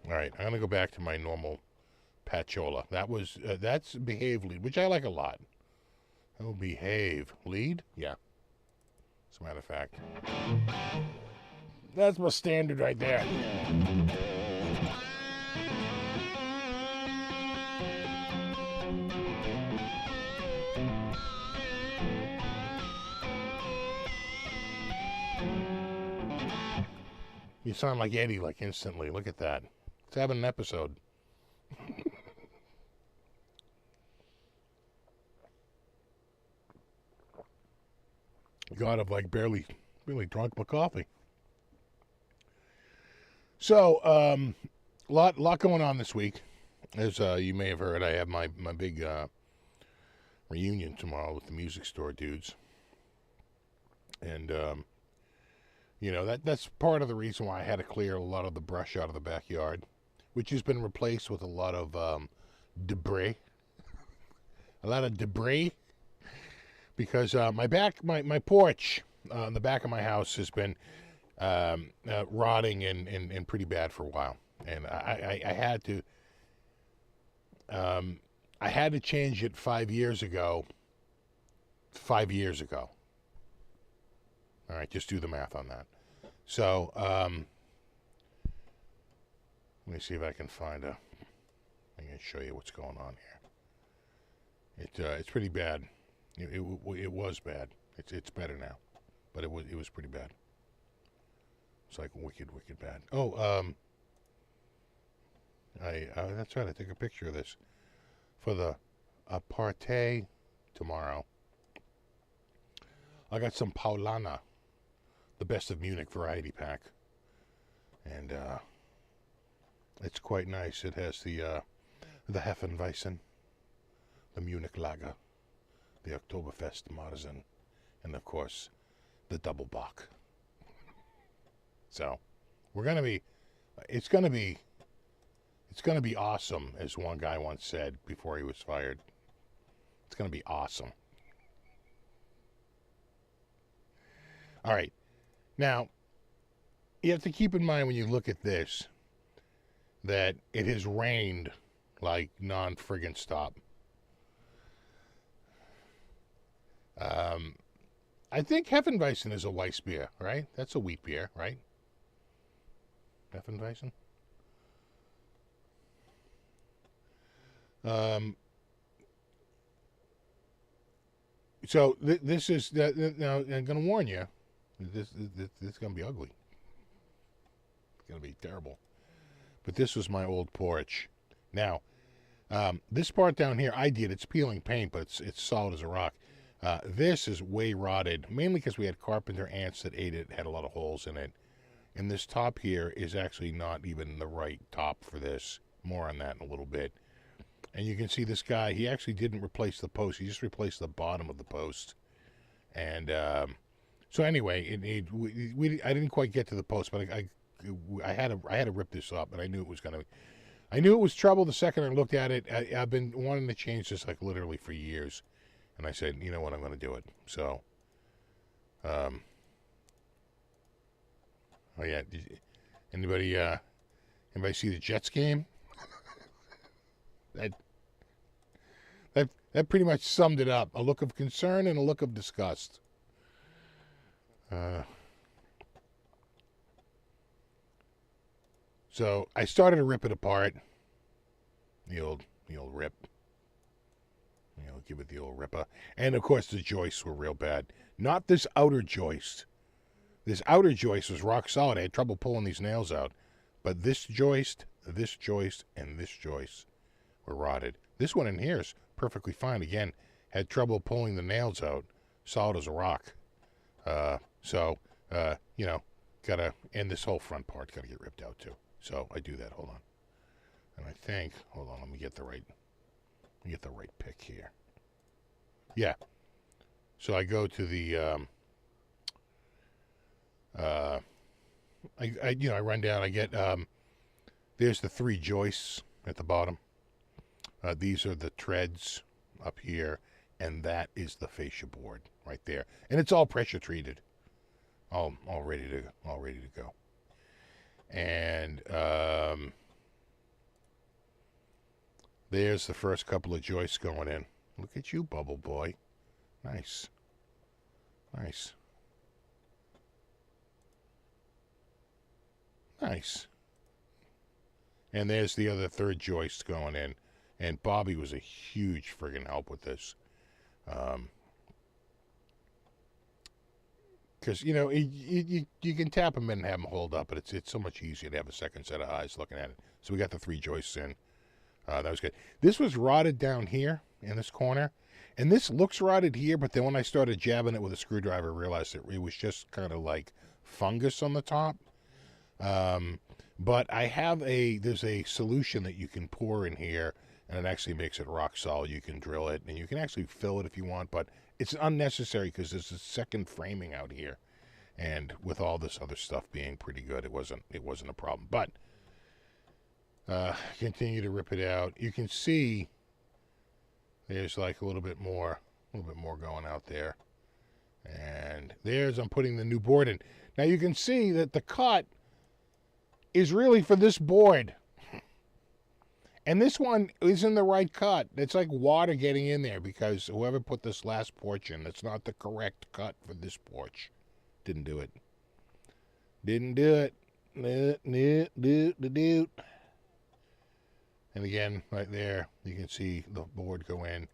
All right, I'm gonna go back to my normal Patchola. That's Behave Lead, which I like a lot. Oh, Behave Lead? Yeah. As a matter of fact. That's my standard right there. You sound like Eddie, like instantly. Look at that. Let's have an episode. God, I've like barely drunk my coffee. So, lot going on this week. As you may have heard, I have my big reunion tomorrow with the music store dudes. And, you know, that's part of the reason why I had to clear a lot of the brush out of the backyard, which has been replaced with a lot of debris. A lot of debris. Because my porch on the back of my house has been rotting and pretty bad for a while, and I had to change it 5 years ago. 5 years ago. All right, just do the math on that. So let me see if I can find I'm going to show you what's going on here. It's pretty bad. It was bad. It's better now, but it was pretty bad. It's like wicked bad. Oh, that's right. I took a picture of this for the party tomorrow. I got some Paulana, the Best of Munich variety pack. And it's quite nice. It has the Hefeweizen, the Munich Lager, the Oktoberfest Marzen, and of course, the Double Bock. So, it's gonna be awesome, as one guy once said before he was fired. It's gonna be awesome. All right, now you have to keep in mind when you look at this that it has rained like non-friggin' stop. I think Hefeweizen is a Weiss beer, right? That's a wheat beer, right? Hefeweizen. So this is now. I'm going to warn you. This is going to be ugly. It's going to be terrible. But this was my old porch. Now, this part down here, I did. It's peeling paint, but it's solid as a rock. This is way rotted, mainly because we had carpenter ants that ate it, had a lot of holes in it. And this top here is actually not even the right top for this. More on that in a little bit. And you can see this guy, he actually didn't replace the post. He just replaced the bottom of the post. And so anyway, I didn't quite get to the post, but I had to rip this up, and I knew it was trouble the second I looked at it. I've been wanting to change this like literally for years. And I said, you know what, I'm going to do it. So, oh yeah, anybody see the Jets game? That pretty much summed it up. A look of concern and a look of disgust. So I started to rip it apart. The old rip. Give it the old ripper. And, of course, the joists were real bad. Not this outer joist. This outer joist was rock solid. I had trouble pulling these nails out. But this joist, and this joist were rotted. This one in here is perfectly fine. Again, had trouble pulling the nails out. Solid as a rock. So, gotta, and this whole front part gotta get ripped out, too. So, I do that. Hold on. And I think, hold on, let me get the right pick here. Yeah. So I go to the I run down, I get there's the 3 joists at the bottom. These are the treads up here, and that is the fascia board right there. And it's all pressure treated. All ready to go. And there's the first couple of joists going in. Look at you, bubble boy. Nice. Nice. Nice. And there's the other third joist going in. And Bobby was a huge friggin' help with this. Because, you can tap them in and have them hold up, but it's so much easier to have a second set of eyes looking at it. So we got the 3 joists in. That was good. This was rotted down here in this corner. And this looks rotted here, but then when I started jabbing it with a screwdriver, I realized it was just kind of like fungus on the top. But there's a solution that you can pour in here, and it actually makes it rock solid. You can drill it, and you can actually fill it if you want, but it's unnecessary because there's a second framing out here. And with all this other stuff being pretty good, it wasn't a problem. But continue to rip it out. You can see there's like a little bit more going out there. And I'm putting the new board in. Now you can see that the cut is really for this board. And this one isn't the right cut. It's like water getting in there because whoever put this last porch in, that's not the correct cut for this porch. Didn't do it. And again, right there, you can see the board go in.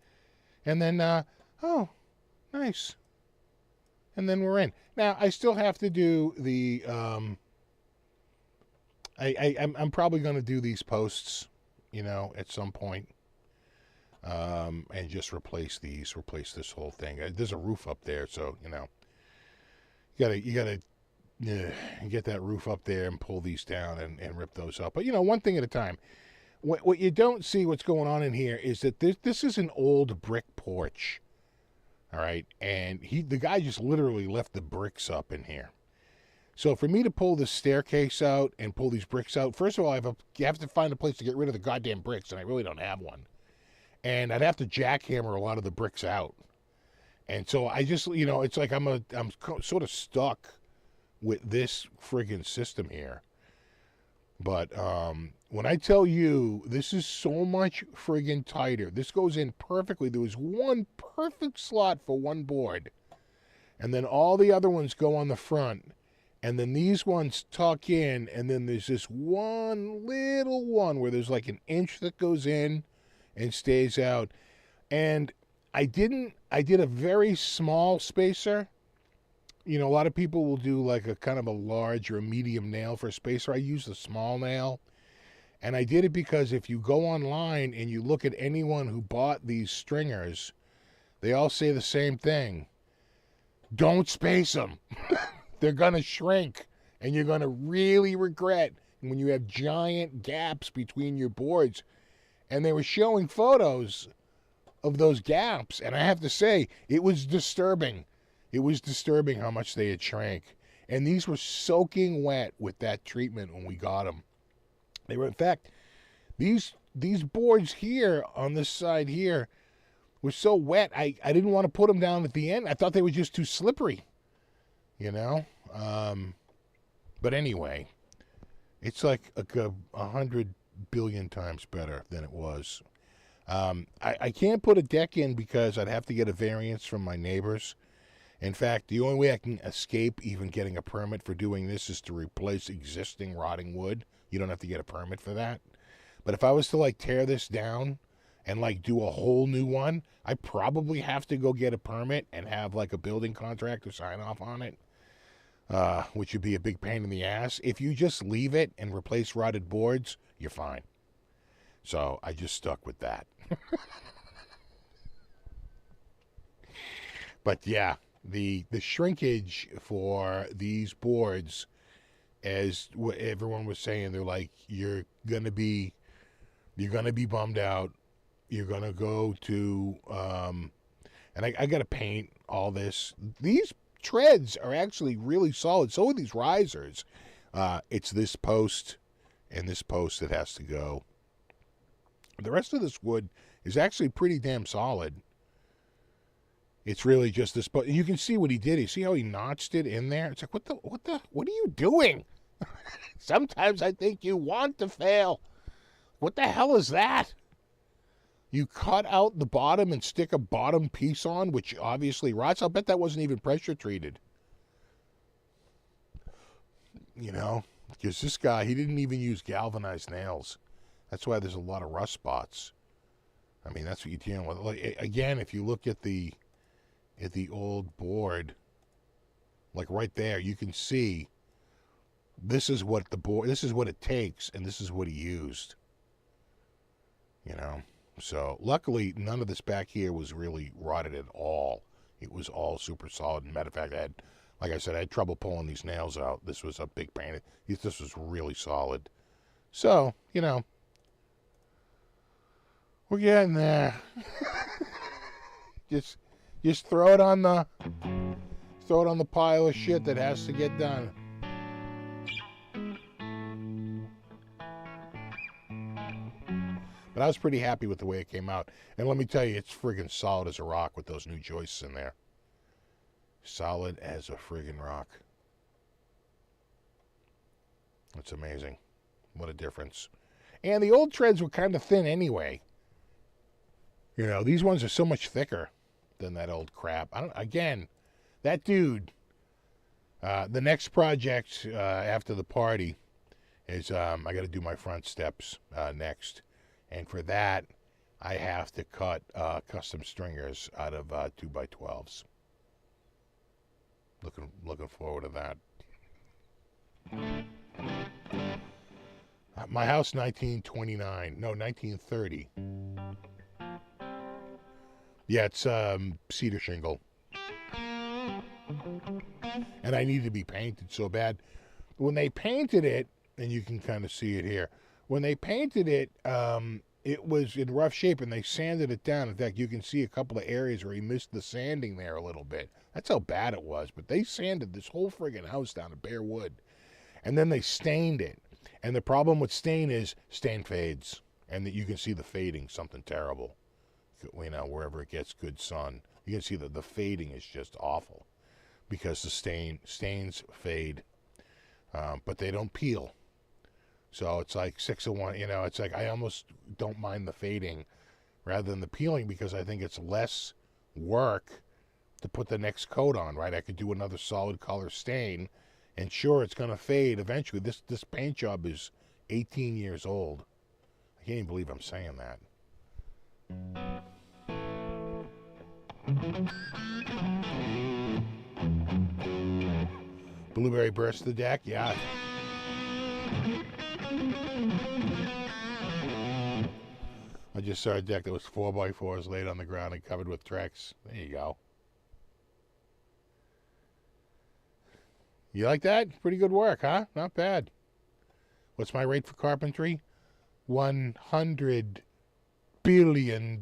And then, oh, nice. And then we're in. Now, I still have to do the, I'm probably going to do these posts, at some point. And just replace this whole thing. There's a roof up there, so, You gotta get that roof up there and pull these down and rip those up. But, you know, one thing at a time. What you don't see what's going on in here is that this is an old brick porch. All right. And the guy just literally left the bricks up in here. So for me to pull this staircase out and pull these bricks out, first of all, you have to find a place to get rid of the goddamn bricks, and I really don't have one. And I'd have to jackhammer a lot of the bricks out. And so I just, you know, it's like I'm sort of stuck with this friggin' system here. But when I tell you this is so much friggin' tighter, this goes in perfectly. There was one perfect slot for one board, and then all the other ones go on the front, and then these ones tuck in, and then there's this one little one where there's like an inch that goes in and stays out. And I did a very small spacer. You know, a lot of people will do like a kind of a large or a medium nail for a spacer. I use the small nail. And I did it because if you go online and you look at anyone who bought these stringers, they all say the same thing. Don't space them. They're going to shrink. And you're going to really regret when you have giant gaps between your boards. And they were showing photos of those gaps. And I have to say, it was disturbing. It was disturbing how much they had shrank. And these were soaking wet with that treatment when we got them. They were, in fact, these boards here on this side here were so wet, I didn't want to put them down at the end. I thought they were just too slippery, you know? But anyway, it's like 100 billion times better than it was. I can't put a deck in because I'd have to get a variance from my neighbors. In fact, the only way I can escape even getting a permit for doing this is to replace existing rotting wood. You don't have to get a permit for that. But if I was to like tear this down and like do a whole new one, I probably have to go get a permit and have like a building contractor sign off on it, which would be a big pain in the ass. If you just leave it and replace rotted boards, you're fine. So I just stuck with that. But yeah. The shrinkage for these boards, as what everyone was saying, they're like, you're gonna be bummed out. You're gonna go to and I gotta paint all this. These treads are actually really solid. So are these risers. It's this post and this post that has to go. The rest of this wood is actually pretty damn solid. It's really just this, but you can see what he did. You see how he notched it in there? It's like, what are you doing? Sometimes I think you want to fail. What the hell is that? You cut out the bottom and stick a bottom piece on, which obviously rots. I'll bet that wasn't even pressure treated. You know, because this guy, he didn't even use galvanized nails. That's why there's a lot of rust spots. I mean, that's what you're dealing with. Like, again, if you look at the old board, like right there, you can see this is what it takes, and this is what he used. You know, so luckily none of this back here was really rotted at all. It was all super solid. Matter of fact, like I said, I had trouble pulling these nails out. This was a big pain. This was really solid. So, you know, we're getting there. Just throw it on the pile of shit that has to get done. But I was pretty happy with the way it came out. And let me tell you, it's friggin' solid as a rock with those new joists in there. Solid as a friggin' rock. That's amazing. What a difference. And the old treads were kind of thin anyway. You know, these ones are so much thicker than that old crap. Again, that dude, the next project after the party is I got to do my front steps next. And for that, I have to cut custom stringers out of 2x12s. Looking forward to that. My house, 1929. No, 1930. Yeah, it's cedar shingle. And I need to be painted so bad. When they painted it, and you can kind of see it here, when they painted it, it was in rough shape, and they sanded it down. In fact, you can see a couple of areas where he missed the sanding there a little bit. That's how bad it was. But they sanded this whole friggin' house down to bare wood. And then they stained it. And the problem with stain is stain fades. And that you can see the fading, something terrible. You know, wherever it gets good sun. You can see that the fading is just awful. Because the stains fade. But they don't peel. So it's like 6 of 1. You know, it's like I almost don't mind the fading rather than the peeling, because I think it's less work to put the next coat on, right? I could do another solid color stain, and sure, it's going to fade eventually. This paint job is 18 years old. I can't even believe I'm saying that. Blueberry burst the deck, yeah. I just saw a deck that was 4x4s laid on the ground and covered with Trex. There you go. You like that? Pretty good work, huh? Not bad. What's my rate for carpentry? $100 billion.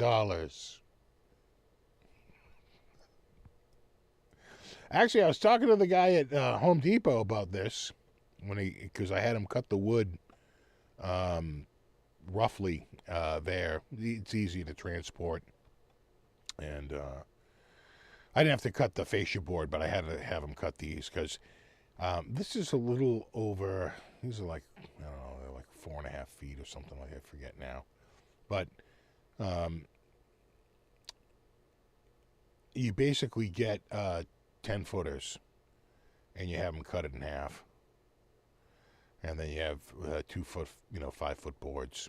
Actually, I was talking to the guy at Home Depot about this because I had him cut the wood roughly there. It's easy to transport. And I didn't have to cut the fascia board, but I had to have him cut these because this is a little over, these are like, I don't know, they're like 4.5 feet or something like that. I forget now. But you basically get 10 footers and you have them cut it in half. And then you have 2 foot, 5 foot boards.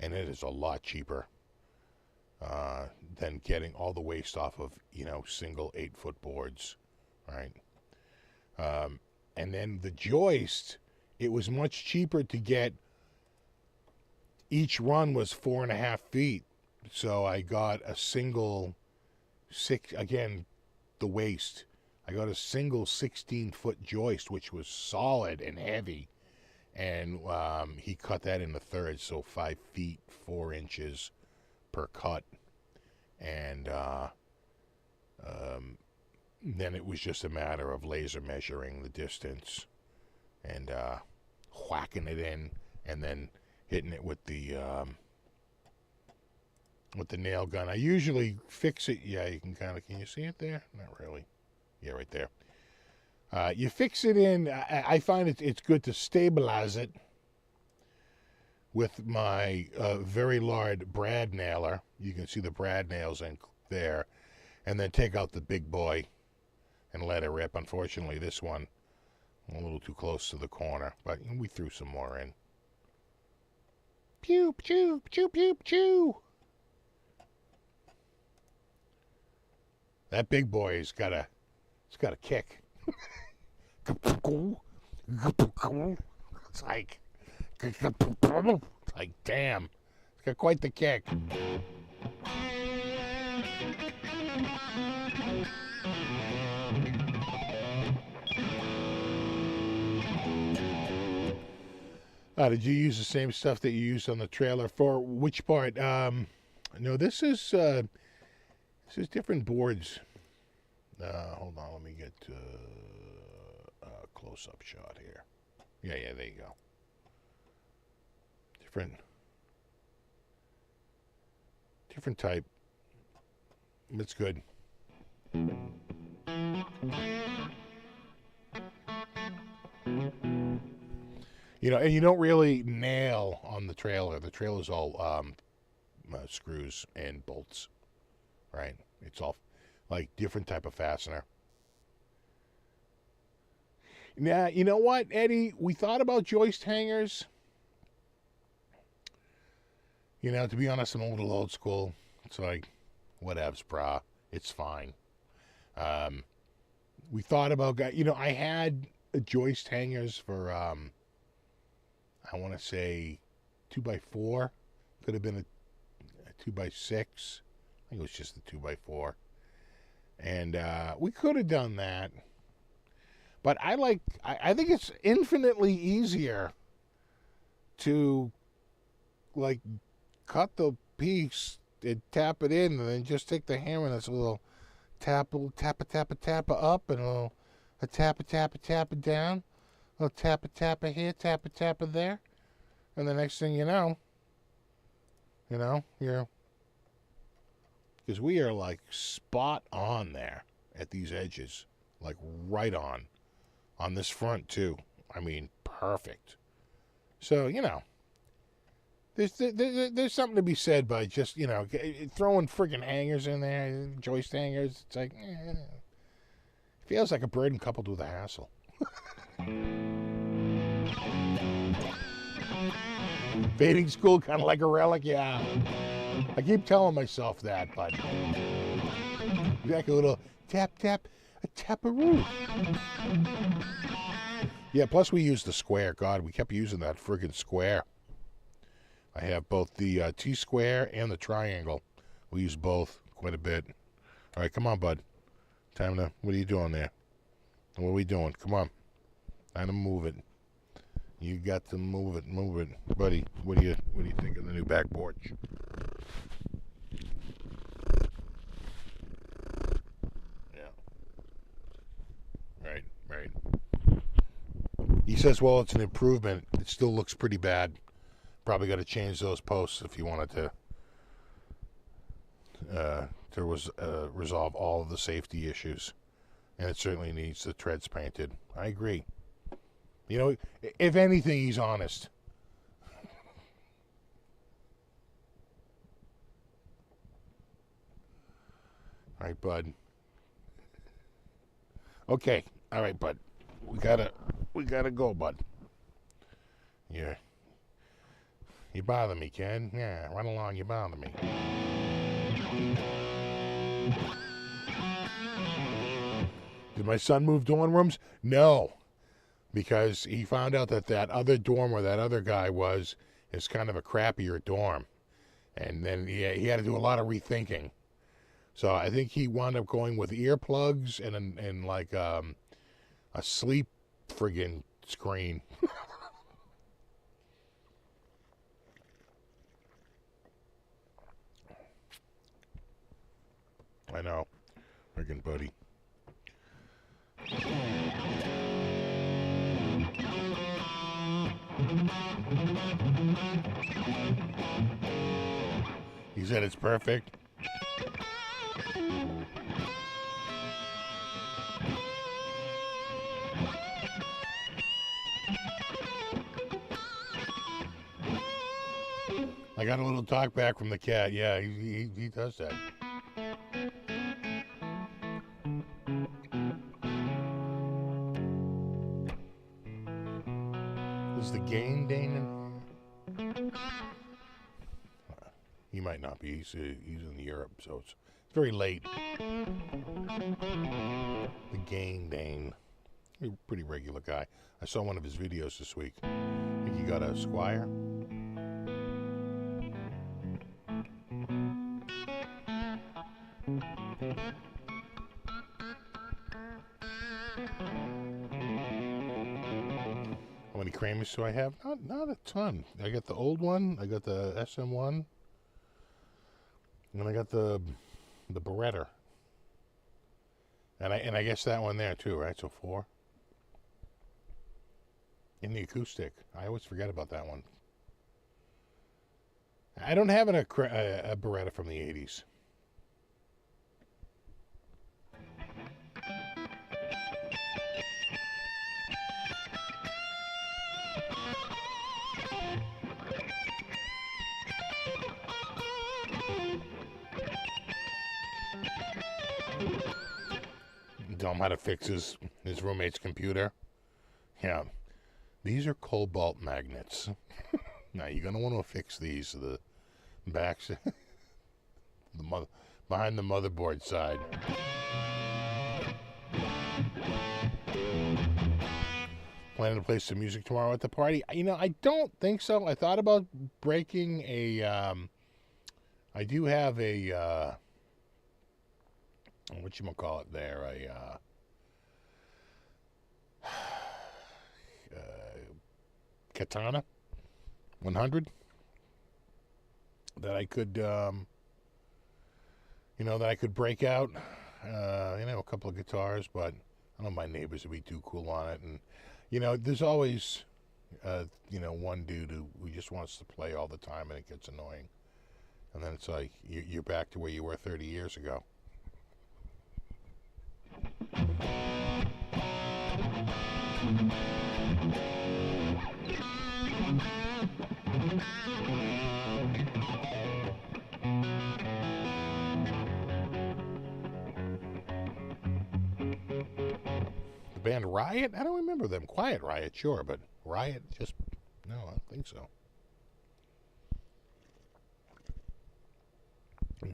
And it is a lot cheaper than getting all the waste off of, single 8 foot boards, right? And then the joist, it was much cheaper to get, each run was 4.5 feet. So I got a single again, the waist. I got a single 16-foot joist, which was solid and heavy. And he cut that into thirds, so 5 feet, 4 inches per cut. And then it was just a matter of laser measuring the distance and whacking it in, and then hitting it with the nail gun. I usually fix it. Yeah, you can can you see it there? Not really. Yeah, right there. You fix it in. I find it's good to stabilize it with my very large brad nailer. You can see the brad nails in there, and then take out the big boy and let it rip. Unfortunately, this one a little too close to the corner, but we threw some more in. Pew pew pew pew pew. That big boy has got a kick. It's like damn. It's got quite the kick. Did you use the same stuff that you used on the trailer for which part? No, this is different boards. Hold on, let me get a close-up shot here. Yeah, there you go. Different type. It's good. And you don't really nail on the trailer. The trailer's all screws and bolts, right? It's all like different type of fastener. Now, you know what, Eddie? We thought about joist hangers. To be honest, I'm a little old school. It's like, whatevs, brah. It's fine. We thought about, I had joist hangers for, I want to say 2x4. Could have been a 2x6. I think it was just a 2x4. And we could have done that. But I think it's infinitely easier to, like, cut the piece and tap it in, and then just take the hammer and it's a little tappa up, and a tappa down, a little tappa here, tappa there, and the next thing you know, you're, because we are like spot on there at these edges, like right on this front too. I mean, perfect. So, there's something to be said by just, throwing friggin' hangers in there, joist hangers. It's like, feels like a burden coupled with a hassle. Fading school, kind of like a relic, yeah. I keep telling myself that, but like a little tap, a taparoo. Yeah, plus we used the square. God, we kept using that friggin' square. I have both the T-square and the triangle. We use both quite a bit. All right, come on, bud. Time to, what are you doing there? What are we doing? Come on. Time to move it. You got to move it, buddy. What do you think of the new back porch? Yeah. Right. He says, well, it's an improvement. It still looks pretty bad. Probably got to change those posts if you wanted to resolve all of the safety issues. And it certainly needs the treads painted. I agree. If anything, he's honest. All right, bud. Okay. All right, bud. We gotta go, bud. Yeah. You bother me, kid. Yeah, run along, you bother me. Did my son move dorm rooms? No. Because he found out that other dorm where that other guy was is kind of a crappier dorm. And then he had to do a lot of rethinking. So I think he wound up going with earplugs and like a sleep friggin' screen. I know. Friggin' buddy. He said it's perfect. I got a little talk back from the cat. Yeah, he does that. Is the game Damon? He might not be. He's in Europe, so it's very late. The game Dane. He's a pretty regular guy. I saw one of his videos this week. I think he got a Squire. How many Kramers do I have? Not a ton. I got the old one. I got the SM1. And I got the Beretta. And I guess that one there too, right? So 4. In the acoustic. I always forget about that one. I don't have a Beretta from the 80s. Tell him how to fix his roommate's computer. Yeah. These are cobalt magnets. Now you're gonna want to fix these. The backs, behind the motherboard side. Planning to play some music tomorrow at the party. I don't think so. I thought about breaking a. I do have a whatchamacallit there, Katana 100 that I could, that I could break out, a couple of guitars, but I don't know, my neighbors would be too cool on it. And, there's always, one dude who just wants to play all the time, and it gets annoying. And then it's like, you're back to where you were 30 years ago. The band Riot? I don't remember them. Quiet Riot, sure, but Riot, just, no, I don't think so.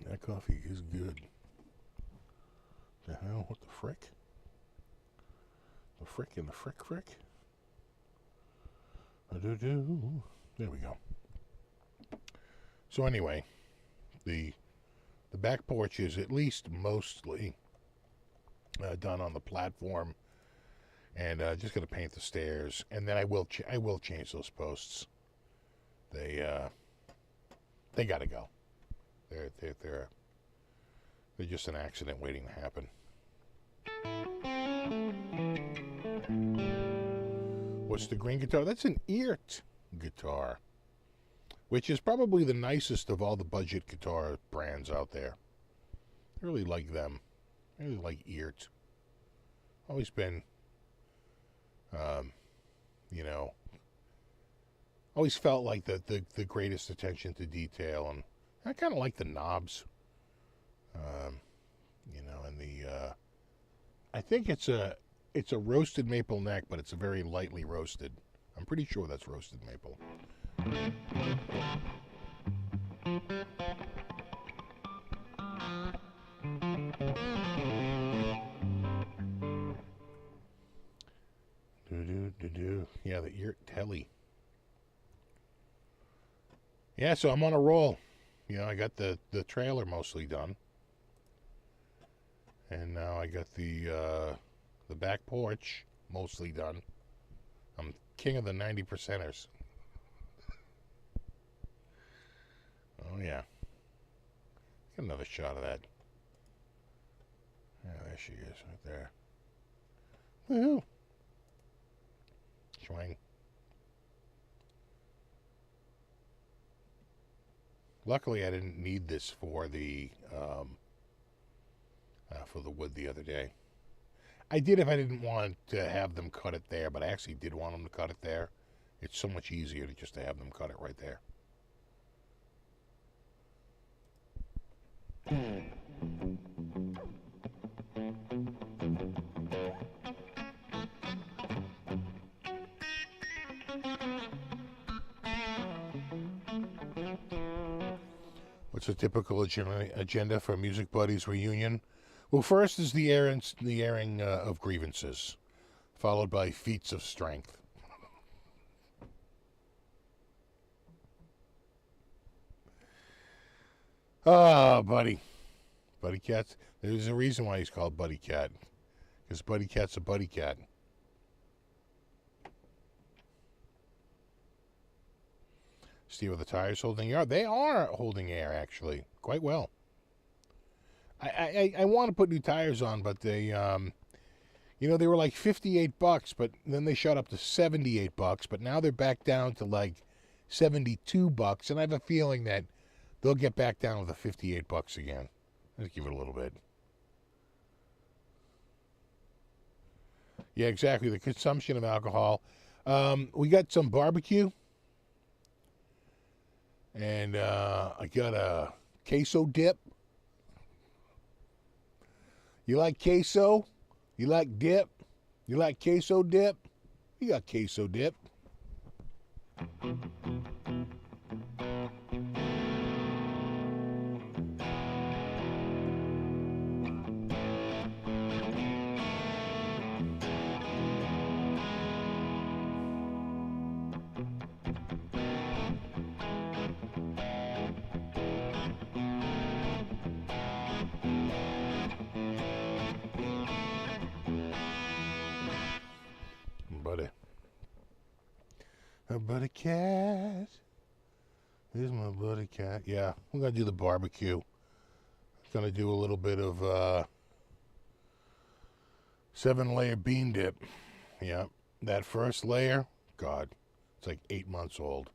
That coffee is good. The hell? What the frick? The frick and the frick. There we go. So anyway, the back porch is at least mostly done on the platform, and just gonna paint the stairs, and then I will change those posts. They gotta go. They're just an accident waiting to happen. What's the green guitar? That's an Eert guitar, which is probably the nicest of all the budget guitar brands out there. I really like them. I really like Eert. Always been, always felt like the greatest attention to detail, and I kind of like the knobs. And I think it's a roasted maple neck, but it's a very lightly roasted. I'm pretty sure that's roasted maple. Yeah, the Eert Telly. Yeah, so I'm on a roll. I got the trailer mostly done, and now I got the back porch mostly done. I'm king of the 90%ers. Oh yeah, get another shot of that. Yeah, there she is, right there. Woohoo! Swing. Luckily, I didn't need this for the wood the other day. I did if I didn't want to have them cut it there, but I actually did want them to cut it there. It's so much easier to just to have them cut it right there. What's a typical agenda for Music Buddies reunion? Well, first is the airing of grievances, followed by feats of strength. Oh, Buddy Cat's. There's a reason why he's called Buddy Cat, because Buddy Cat's a buddy cat. See, are the tires holding air? They are holding air, actually, quite well. I want to put new tires on, but they, they were like $58, but then they shot up to $78, but now they're back down to like $72, and I have a feeling that they'll get back down to the $58 again. Let's give it a little bit. Yeah, exactly. The consumption of alcohol. We got some barbecue. And I got a queso dip. You like queso? You like dip? You like queso dip? You got queso dip. A buddy cat. Here's my buddy cat. Yeah, we're going to do the barbecue. Going to do a little bit of 7-layer bean dip. Yeah, that first layer, God, it's like 8 months old.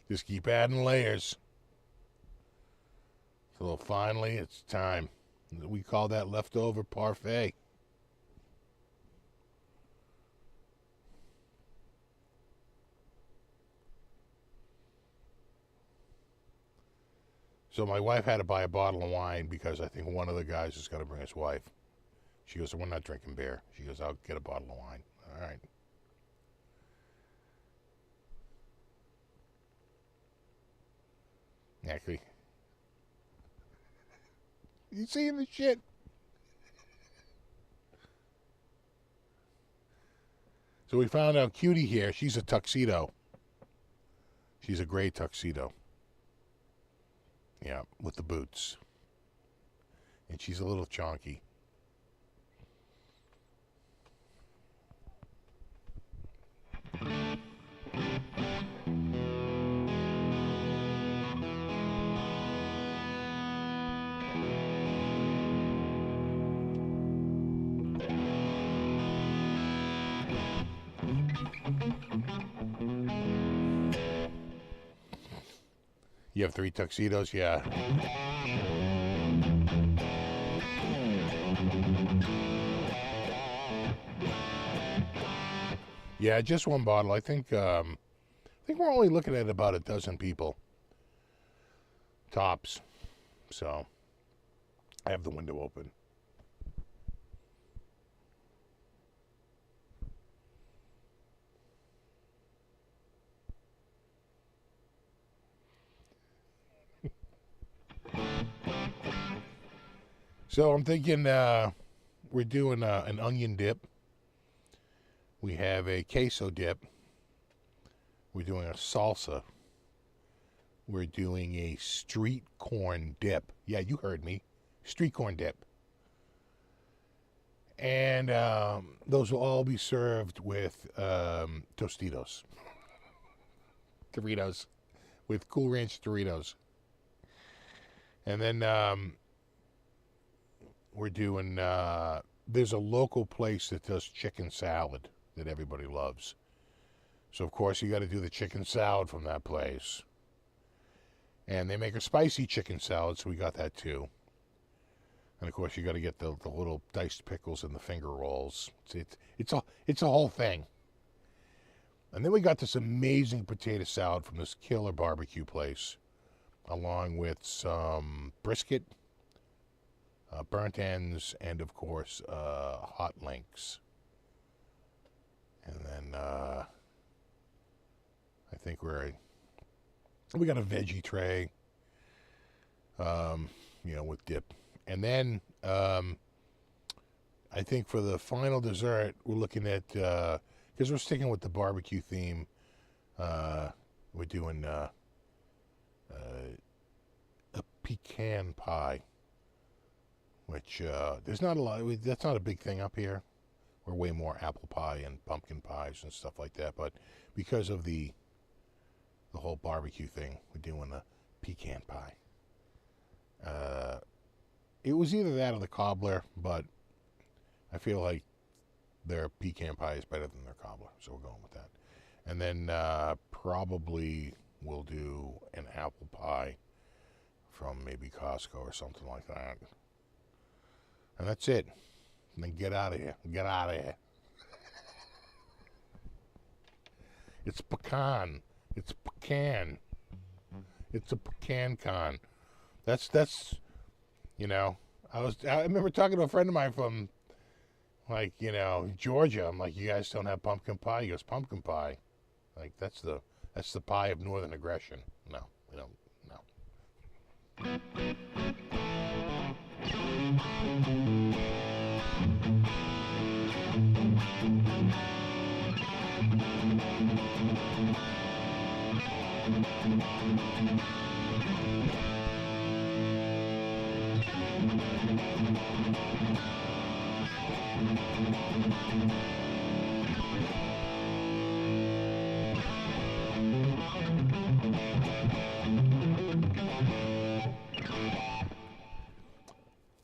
Just keep adding layers. So finally, it's time. We call that leftover parfait. So my wife had to buy a bottle of wine because I think one of the guys is going to bring his wife. She goes, we're not drinking beer. She goes, I'll get a bottle of wine. All right. Actually, you seeing the shit? So we found out Cutie here, she's a tuxedo. She's a gray tuxedo. Yeah, with the boots. And she's a little chonky. You have 3 tuxedos? Yeah. Yeah, just one bottle. I think we're only looking at about a dozen people. Tops. So I have the window open. So I'm thinking we're doing an onion dip. We have a queso dip. We're doing a salsa. We're doing a street corn dip. Yeah, you heard me. Street corn dip. And those will all be served with Tostitos. Doritos. With Cool Ranch Doritos. And then we're doing, there's a local place that does chicken salad that everybody loves. So, of course, you got to do the chicken salad from that place. And they make a spicy chicken salad, so we got that too. And, of course, you got to get the little diced pickles and the finger rolls. It's a whole thing. And then we got this amazing potato salad from this killer barbecue place, along with some brisket, burnt ends, and of course hot links. And then I think we got a veggie tray, with dip. And then I think for the final dessert, we're looking at, because we're sticking with the barbecue theme, we're doing a pecan pie. Which, there's not a lot, that's not a big thing up here. We're way more apple pie and pumpkin pies and stuff like that. But because of the whole barbecue thing, we're doing a pecan pie. It was either that or the cobbler, but I feel like their pecan pie is better than their cobbler. So we're going with that. And then probably we'll do an apple pie from maybe Costco or something like that. And that's it. And then get out of here. Get out of here. It's pecan. It's pecan. It's a pecan con. That's I remember talking to a friend of mine from Georgia. I'm like, you guys don't have pumpkin pie? He goes, pumpkin pie. Like that's the pie of northern aggression. No, we don't. No.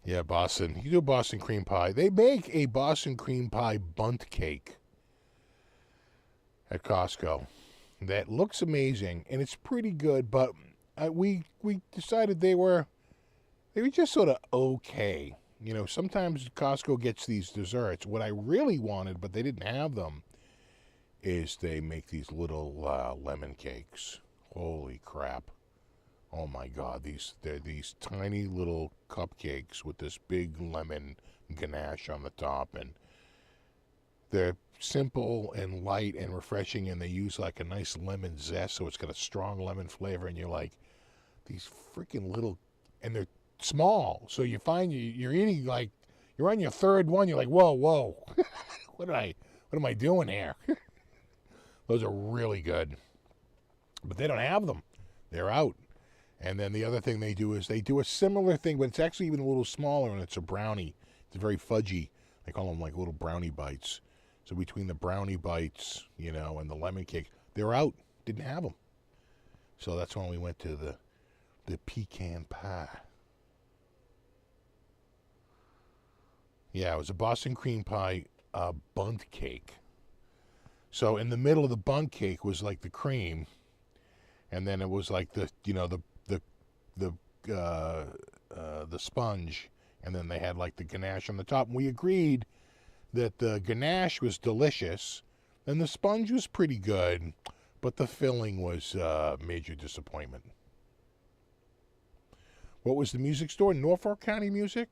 Yeah, Boston. You do Boston cream pie. They make a Boston cream pie bundt cake at Costco that looks amazing, and it's pretty good, but we decided they were just sort of okay. You know, sometimes Costco gets these desserts. What I really wanted, but they didn't have them, is they make these little lemon cakes. Holy crap. Oh my God, they're these tiny little cupcakes with this big lemon ganache on the top, and they're simple and light and refreshing, and they use like a nice lemon zest, so it's got a strong lemon flavor, and you're like, these freaking little, and they're small, so you find you're eating, like, you're on your third one, you're like, whoa, what am I doing here? Those are really good, but they don't have them. They're out. And then the other thing they do is they do a similar thing, but it's actually even a little smaller, and it's a brownie. It's very fudgy. They call them like little brownie bites. So between the brownie bites, you know, and the lemon cake, they're out. Didn't have them. So that's when we went to the pecan pie. Yeah, it was a Boston cream pie bundt cake. So in the middle of the bundt cake was like the cream, and then it was like the sponge, and then they had like the ganache on the top. And we agreed that the ganache was delicious, and the sponge was pretty good, but the filling was major disappointment. What was the music store? Norfolk County Music?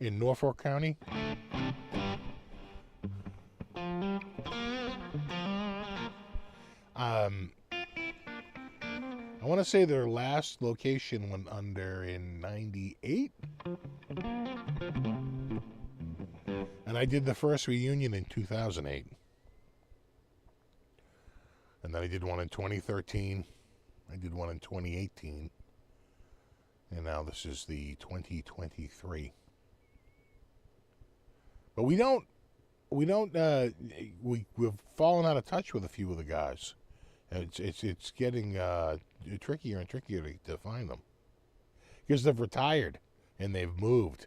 In Norfolk County? I want to say their last location went under in 98. And I did the first reunion in 2008. And then I did one in 2013. I did one in 2018. And now this is the 2023. But we've fallen out of touch with a few of the guys. It's getting trickier and trickier to find them, because they've retired and they've moved.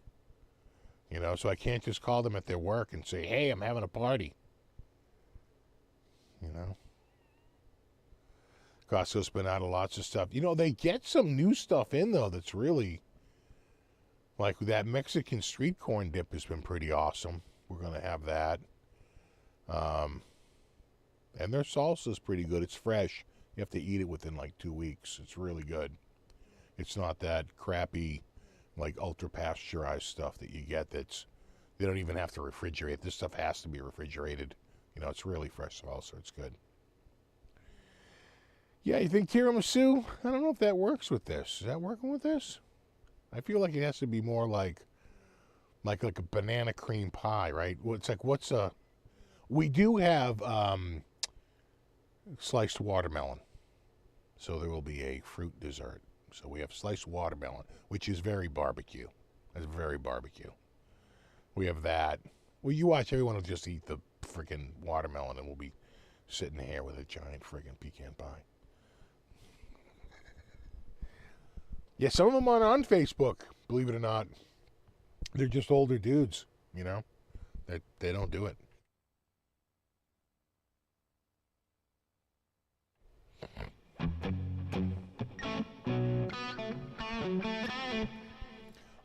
You know, so I can't just call them at their work and say, "Hey, I'm having a party." You know, Costco's been out of lots of stuff. You know, they get some new stuff in though that's really, like, that Mexican street corn dip has been pretty awesome. We're gonna have that. And their salsa's pretty good. It's fresh. You have to eat it within like 2 weeks. It's really good. It's not that crappy, like, ultra pasteurized stuff that you get they don't even have to refrigerate. This stuff has to be refrigerated. You know, it's really fresh salsa. It's good. Yeah, you think tiramisu? I don't know if that works with this. Is that working with this? I feel like it has to be more like a banana cream pie, right? Well, it's like, we do have sliced watermelon. So there will be a fruit dessert. So we have sliced watermelon, which is very barbecue. It's very barbecue. We have that. Well, you watch, everyone will just eat the freaking watermelon, and we'll be sitting here with a giant freaking pecan pie. Yeah, some of them are on Facebook, believe it or not. They're just older dudes, you know? They don't do it.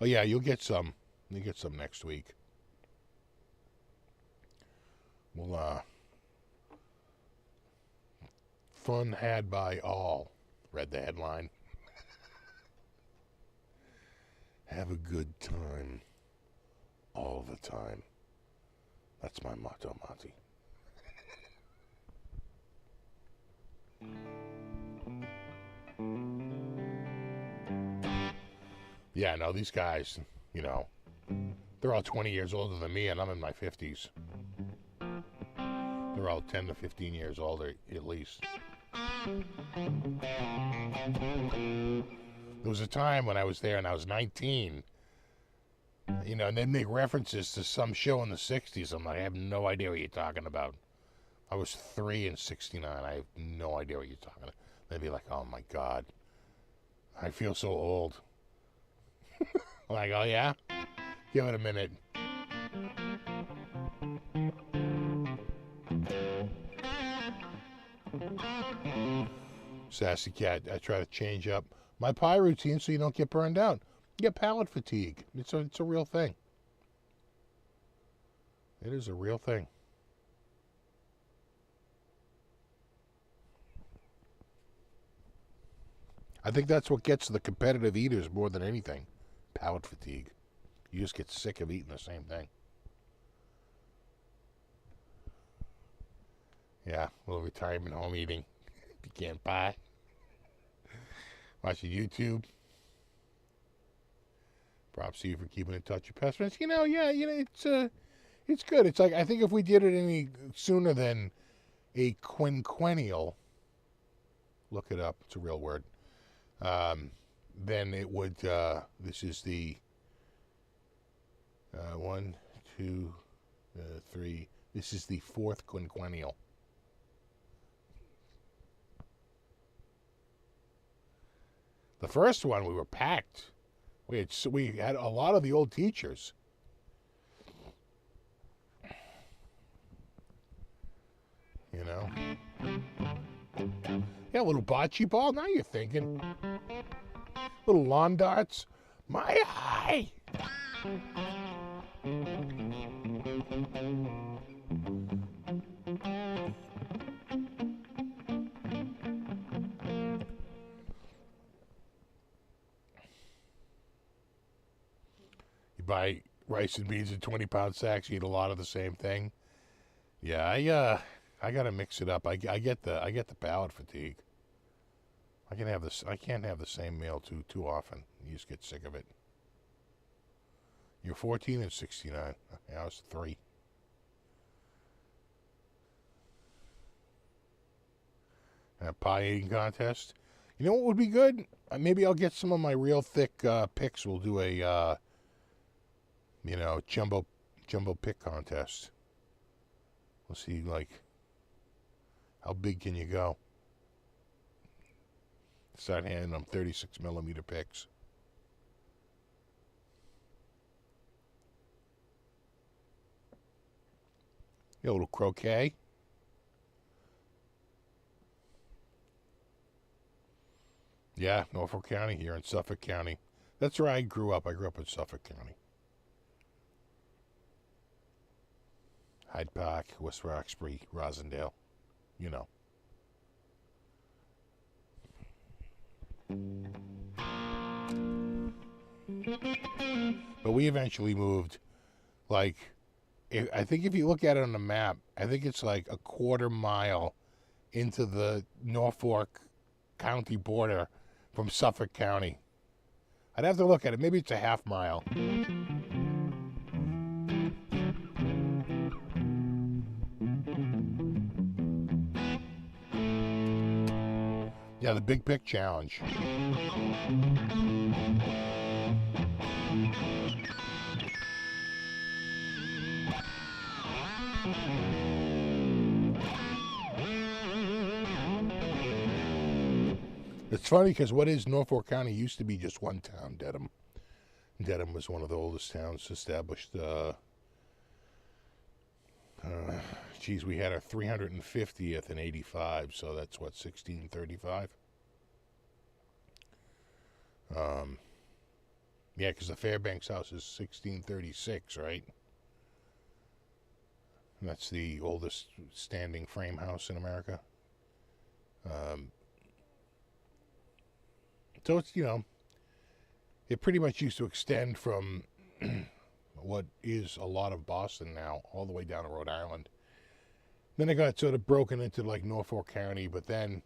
Oh yeah, you'll get some. You'll get some next week. Well, fun had by all. Read the headline. Have a good time. All the time. That's my motto, Monty. Yeah, no, these guys, you know, they're all 20 years older than me, and I'm in my 50s. They're all 10 to 15 years older, at least. There was a time when I was there and I was 19, you know, and they make references to some show in the 60s. I'm like, I have no idea what you're talking about. I was 3 in 69. I have no idea what you're talking about. They'd be like, oh my God, I feel so old. I'm like, oh yeah? Give it a minute. Sassy cat. I try to change up my pie routine so you don't get burned out. You get palate fatigue. It's a real thing. It is a real thing. I think that's what gets the competitive eaters more than anything. Palate fatigue. You just get sick of eating the same thing. Yeah, a little retirement home eating. Pecan pie. Watching YouTube. Props to you for keeping in touch with past friends. It's good. It's like, I think if we did it any sooner than a quinquennial, look it up, it's a real word, then it would, this is the 1, 2, 3, this is the 4th quinquennial. The first one, we were packed. We had a lot of the old teachers. You know? Yeah, a little bocce ball. Now you're thinking. Little lawn darts. My eye! You buy rice and beans in 20-pound sacks. You eat a lot of the same thing. Yeah, I gotta mix it up. I get the palate fatigue. I can't have the same meal too often. You just get sick of it. You're 14 and 69. I was 3. A pie eating contest. You know what would be good? Maybe I'll get some of my real thick picks. We'll do a jumbo pick contest. We'll see, like, how big can you go? Start handing them 36 millimeter picks. A little croquet. Yeah, Norfolk County here in Suffolk County. That's where I grew up. I grew up in Suffolk County. Hyde Park, West Roxbury, Rosendale. You know. But we eventually moved, like, I think if you look at it on the map, I think it's like a quarter mile into the Norfolk County border from Suffolk County. I'd have to look at it. Maybe it's a half mile. Yeah, the Big Pick Challenge. It's funny because what is Norfolk County used to be just one town, Dedham. Dedham was one of the oldest towns established. We had our 350th in 85, so that's what, 1635? Yeah, because the Fairbanks house is 1636, right? And that's the oldest standing frame house in America. So it's, it pretty much used to extend from what is a lot of Boston now, all the way down to Rhode Island. Then it got sort of broken into like Norfolk County, but then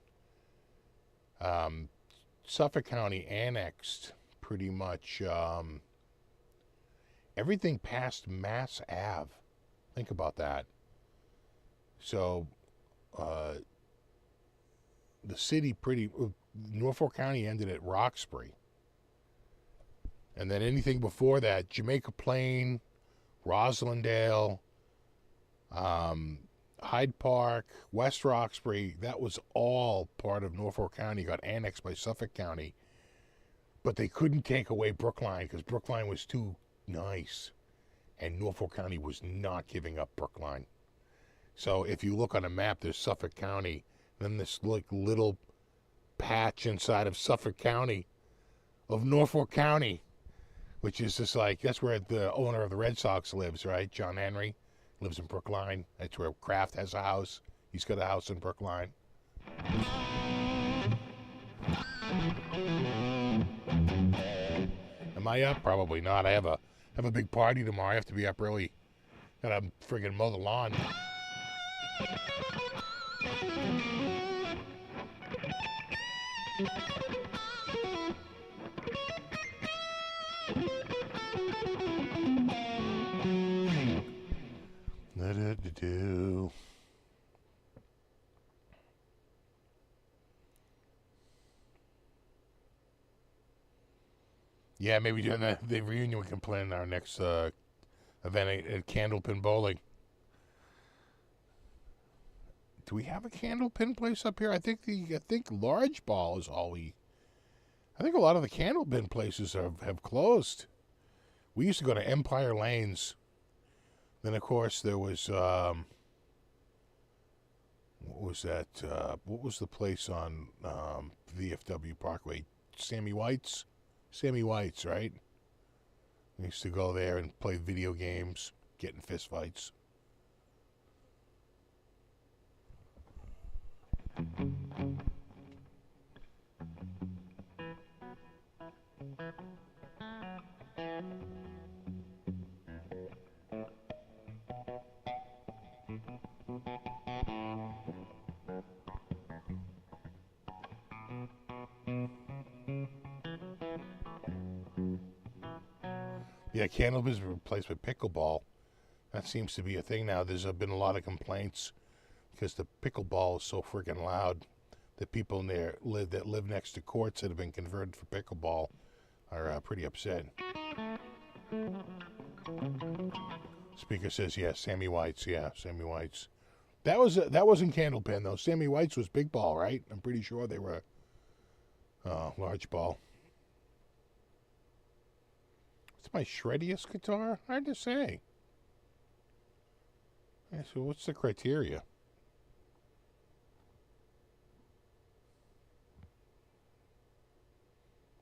Suffolk County annexed pretty much everything past Mass Ave. Think about that. So the city Norfolk County ended at Roxbury. And then anything before that, Jamaica Plain, Roslindale, Hyde Park, West Roxbury, that was all part of Norfolk County, got annexed by Suffolk County. But they couldn't take away Brookline because Brookline was too nice. And Norfolk County was not giving up Brookline. So if you look on a map, there's Suffolk County, then this like little patch inside of Suffolk County of Norfolk County, which is just like, that's where the owner of the Red Sox lives, right? John Henry lives in Brookline. That's where Kraft has a house. He's got a house in Brookline. Am I up? Probably not. I have a big party tomorrow. I have to be up early. Gotta friggin' mow the lawn. Da-da-da-do. Yeah, maybe during the reunion we can plan our next event at Candlepin Bowling. Do we have a Candlepin place up here? I think Large Ball is all we. I think a lot of the Candlepin places have closed. We used to go to Empire Lanes. Then of course there was what was that? What was the place on VFW Parkway? Sammy White's, right? We used to go there and play video games, get in fist fights. Yeah, Candlepin is replaced with pickleball. That seems to be a thing now. There's been a lot of complaints because the pickleball is so freaking loud that people that live next to courts that have been converted for pickleball are pretty upset. Speaker says, yeah, Sammy White's. Yeah, Sammy White's. That wasn't Candlepin, though. Sammy White's was big ball, right? I'm pretty sure they were large ball. It's my shreddiest guitar? Hard to say. Yeah, so what's the criteria?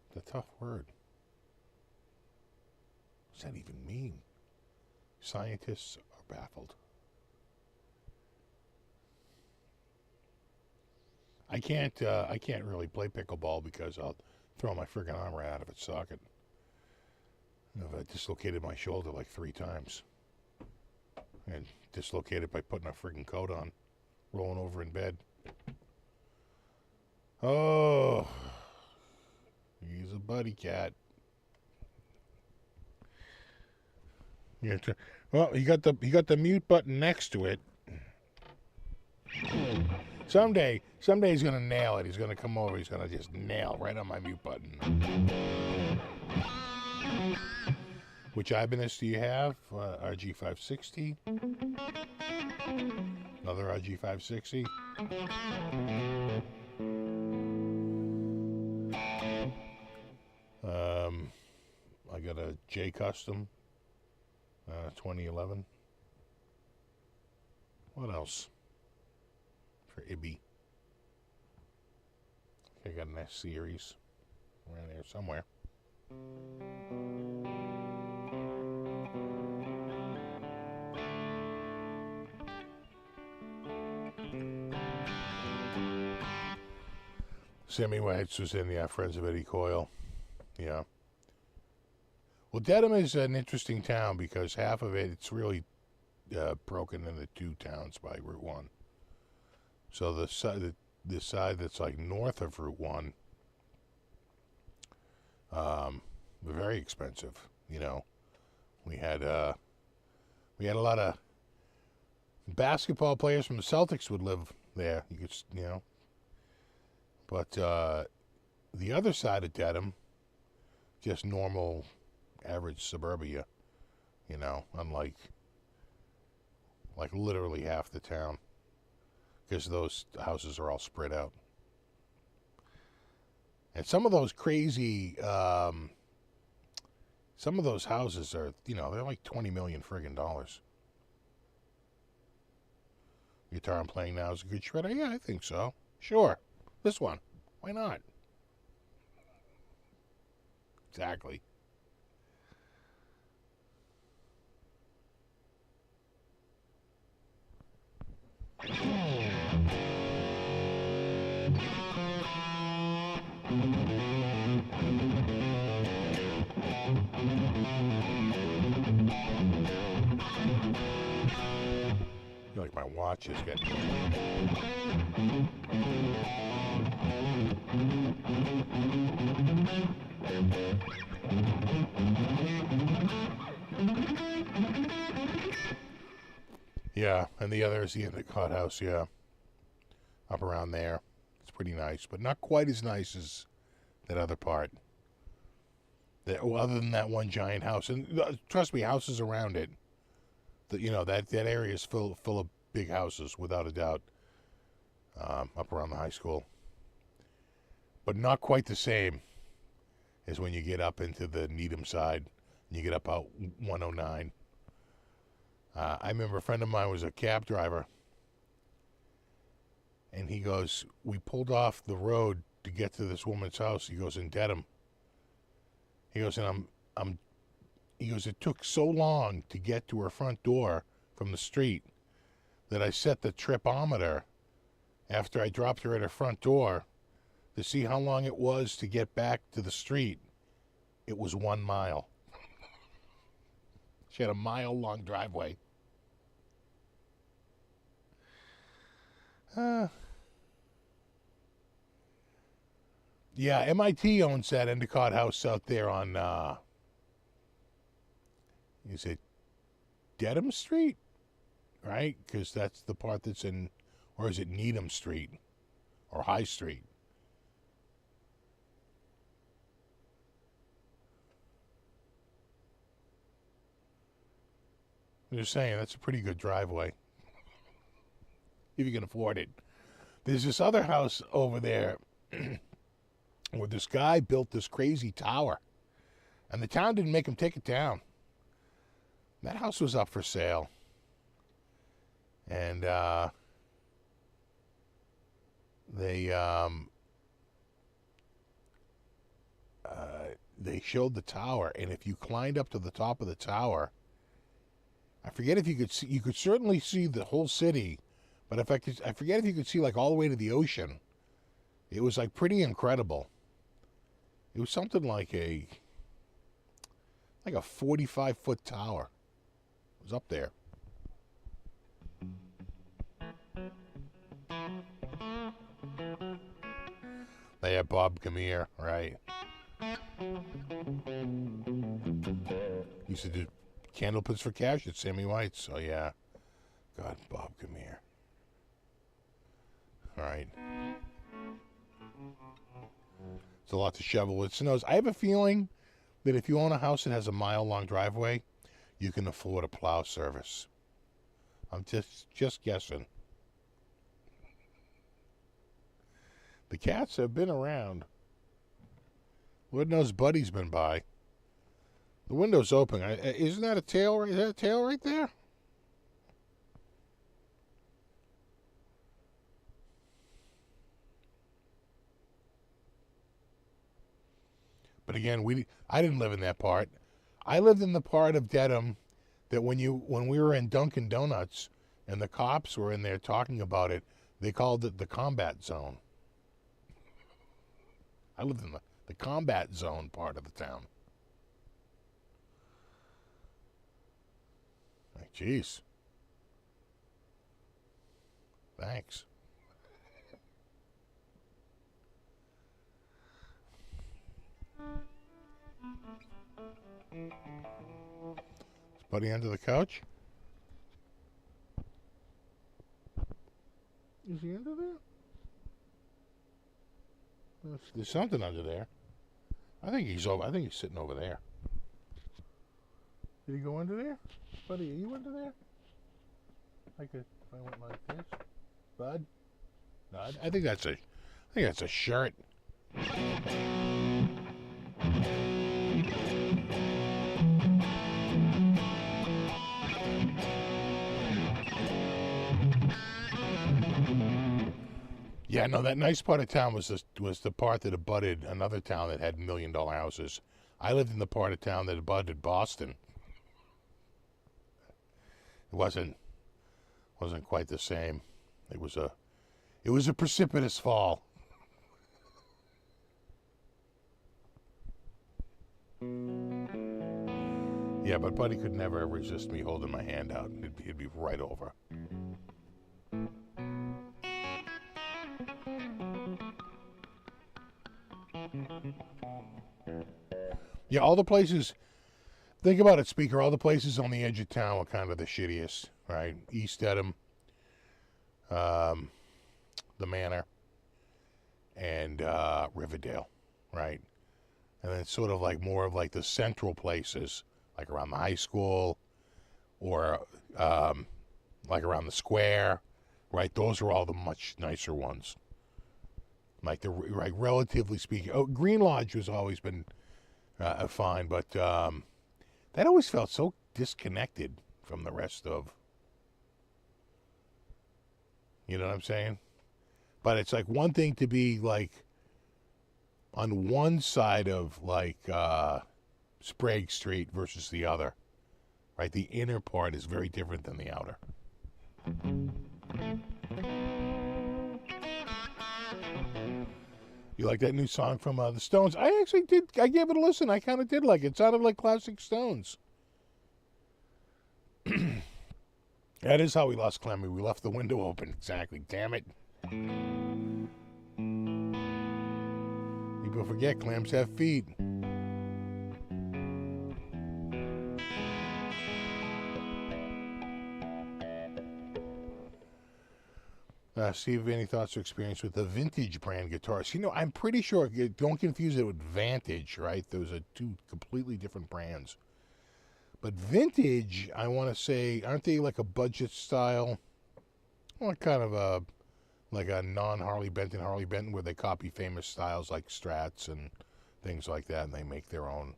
It's a tough word. What does that even mean? Scientists are baffled. I can't really play pickleball because I'll throw my friggin' arm right out of its socket. I've dislocated my shoulder like 3 times. And dislocated by putting a friggin' coat on. Rolling over in bed. Oh, he's a buddy cat. Yeah, well, he got the mute button next to it. Someday he's gonna nail it. He's gonna come over. He's gonna just nail right on my mute button. Which Ibanez do you have? RG560. Another RG560. I got a J Custom, 2011. What else? For Ibby. I got an S series around there somewhere. Sammy White's was in the Friends of Eddie Coyle. Yeah. Well, Dedham is an interesting town because half of it's really broken into 2 towns by Route 1. So the side that's like north of Route 1, very expensive. You know, we had a lot of basketball players from the Celtics would live there. You could, you know. But the other side of Dedham, just normal, average suburbia, you know, unlike like literally half the town, because those houses are all spread out. And some of those crazy Some of those houses are, they're like $20 million friggin' dollars. The guitar I'm playing now is a good shredder? Yeah, I think so. Sure. This one. Why not? Exactly. I feel like my watch is getting... Yeah, and the other is the Endicott house, yeah. Up around there. It's pretty nice, but not quite as nice as that other part. Other than that one giant house. And trust me, houses around it. That area is full of big houses, without a doubt. Up around the high school. But not quite the same as when you get up into the Needham side. And you get up out 109. I remember a friend of mine was a cab driver, and he goes, we pulled off the road to get to this woman's house. He goes, in Dedham. He goes, and he goes, it took so long to get to her front door from the street that I set the tripometer after I dropped her at her front door to see how long it was to get back to the street. It was 1 mile. She had a mile-long driveway. Yeah, MIT owns that Endicott house out there on, is it Dedham Street? Right? Because that's the part that's in, or is it Needham Street? Or High Street? I'm just saying, that's a pretty good driveway. If you can afford it. There's this other house over there where this guy built this crazy tower. And the town didn't make him take it down. That house was up for sale. And they showed the tower. And if you climbed up to the top of the tower, I forget if you could see, you could certainly see the whole city, but I forget if you could see like all the way to the ocean. It was like pretty incredible. It was something like a 45-foot tower. It was up there. They had Bob Gamere, right? Used to do candle puts for cash at Sammy White's. Oh, yeah. God, Bob Gamere. All right. It's a lot to shovel with snows. I have a feeling that if you own a house that has a mile-long driveway, you can afford a plow service. I'm just guessing. The cats have been around. Lord knows Buddy's been by. The window's open. Isn't that a tail? Is that a tail right there? But again, I didn't live in that part. I lived in the part of Dedham that when we were in Dunkin' Donuts and the cops were in there talking about it, they called it the combat zone. I lived in the combat zone part of the town. Like, geez. Thanks. Is Buddy under the couch? Is he under there? There's something under there. I think he's sitting over there. Did he go under there? Buddy, are you under there? If I went like this. Bud? No, I think that's a shirt. Yeah, no, that nice part of town was the part that abutted another town that had $1 million houses. I lived in the part of town that abutted Boston. It wasn't quite the same. It was a precipitous fall. Yeah, but Buddy could never resist me holding my hand out. He'd be right over. Yeah, all the places. Think about it, Speaker. All the places on the edge of town were kind of the shittiest, right? East Dedham, the Manor, and Riverdale, right? And then sort of like more of like the central places, like around the high school, or like around the square, right? Those are all the much nicer ones. Like right, relatively speaking. Oh, Green Lodge has always been fine, but that always felt so disconnected from the rest of. You know what I'm saying? But it's like one thing to be like on one side of like Sprague Street versus the other, right? The inner part is very different than the outer. You like that new song from the Stones? I actually did. I gave it a listen. I kind of did like it. It sounded like classic Stones. That is how we lost Clemmy. We left the window open. Exactly. Damn it. People forget clams have feet. See if you have any thoughts or experience with the vintage brand guitars. You know, I'm pretty sure, don't confuse it with Vantage, right? Those are two completely different brands. But vintage, I want to say, aren't they like a budget style? Well, kind of a, like a non-Harley Benton, where they copy famous styles like Strats and things like that, and they make their own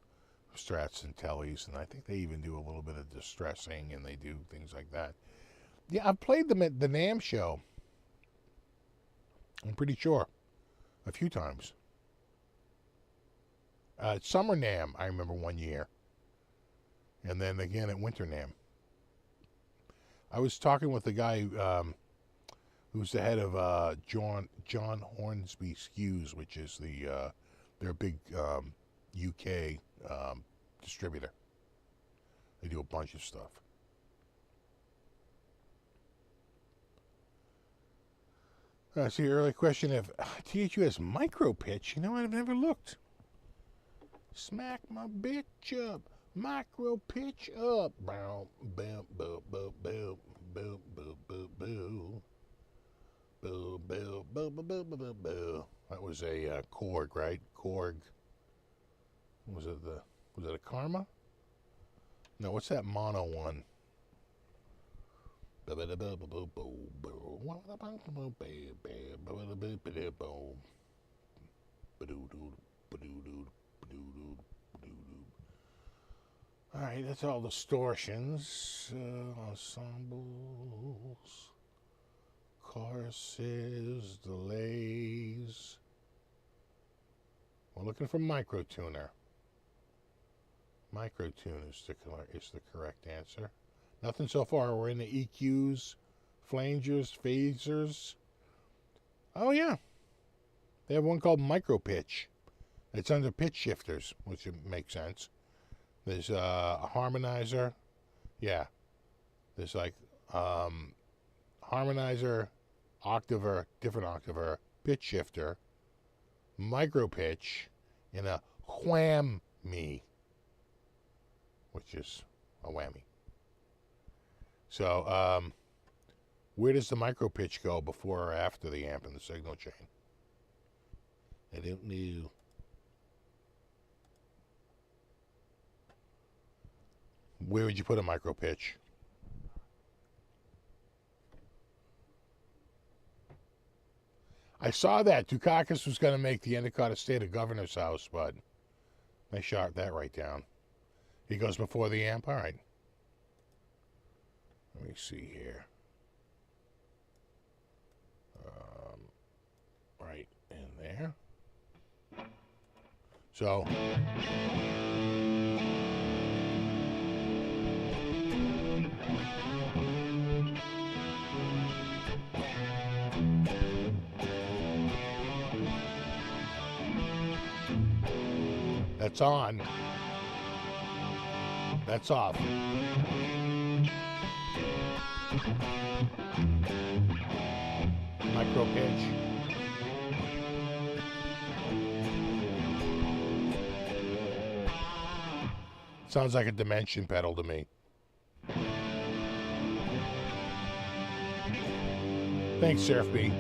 Strats and Tellys, and I think they even do a little bit of distressing, and they do things like that. Yeah, I've played them at the NAMM show. I'm pretty sure. A few times. Summer NAMM, I remember one year. And then again at Winter NAMM. I was talking with the guy who's the head of John Hornsby Skews, which is their big UK distributor. They do a bunch of stuff. See your early question if THU has micro pitch. You know, I've never looked. Smack my bitch up. Micro pitch up. Bow, bow, bow, bow, bow, bow, bow, bow, bow. Bow, bow, bow, bow, bow, bow, bow. That was a Korg, right? Korg. Was it a Karma? No, what's that mono one? Alright, that's all distortions, ensembles, choruses, delays. We're looking for microtuner. Microtune is the correct answer. Nothing so far. We're in the EQs, flangers, phasers. Oh, yeah. They have one called micro pitch. It's under pitch shifters, which makes sense. There's a harmonizer. Yeah. There's like harmonizer, octaver, different octaver, pitch shifter, micro pitch, and a whammy, which is a whammy. So, where does the micro pitch go before or after the amp in the signal chain? I don't know. Where would you put a micro pitch? I saw that Dukakis was going to make the Endicott Estate a governor's house, but they shot that right down. He goes before the amp? All right. Let me see here. there. So that's on. That's off. Micro pitch. Sounds like a dimension pedal to me. Thanks, SFB.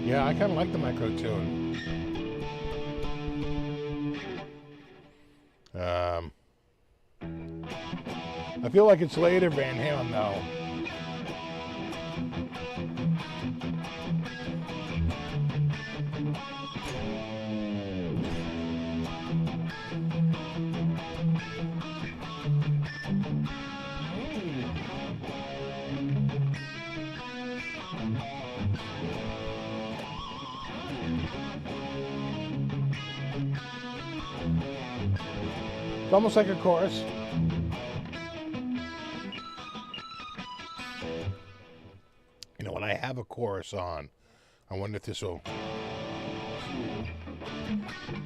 Yeah, I kind of like the micro tune. I feel like it's later Van Halen though. It's almost like a chorus. You know, when I have a chorus on, I wonder if this will...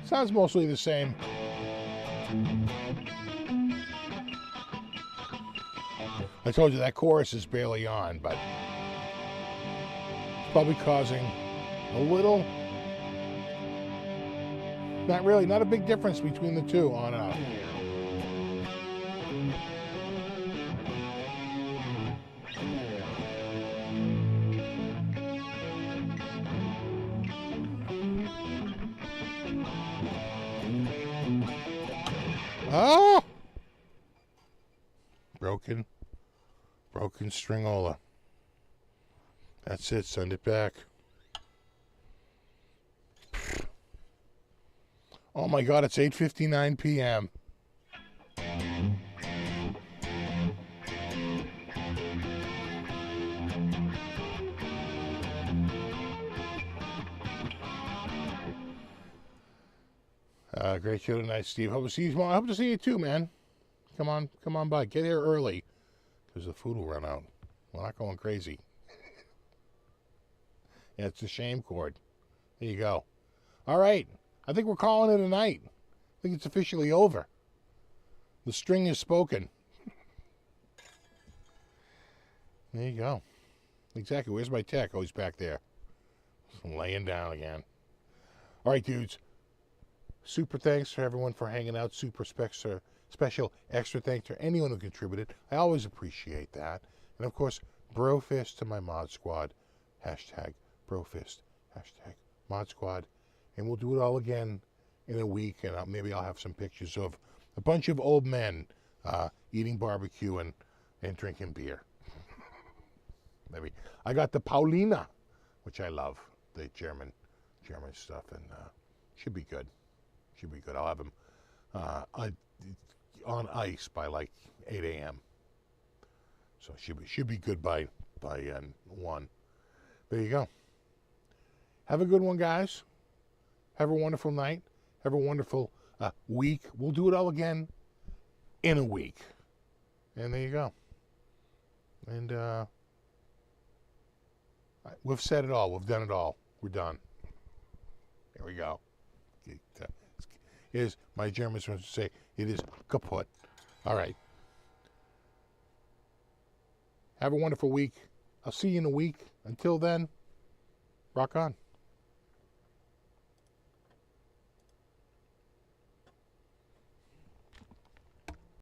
Sounds mostly the same. I told you that chorus is barely on, but it's probably causing a little... Not really, not a big difference between the two on and off. Oh! Broken stringola. That's it, send it back. Oh my God, it's 8:59 p.m. Great show tonight, Steve. Hope to see you tomorrow. I hope to see you too, man. Come on by. Get here early, because the food will run out. We're not going crazy. Yeah, it's a shame chord. There you go. All right. I think we're calling it a night. I think it's officially over. The string is spoken. There you go. Exactly. Where's my tech? Oh, he's back there. Just laying down again. All right, dudes. Super thanks for everyone for hanging out. Super special extra thanks to anyone who contributed. I always appreciate that. And, of course, Brofist to my mod squad. Hashtag Brofist. Hashtag mod squad. And we'll do it all again in a week. And maybe I'll have some pictures of a bunch of old men eating barbecue and drinking beer. Maybe. I got the Paulina, which I love. The German stuff. And should be good. Should be good. I'll have them on ice by like 8 a.m. So should be good by 1. There you go. Have a good one, guys. Have a wonderful night. Have a wonderful week. We'll do it all again in a week. And there you go. And we've said it all. We've done it all. We're done. There we go. Is my Germans want to say it is kaputt. All right. Have a wonderful week. I'll see you in a week. Until then, rock on.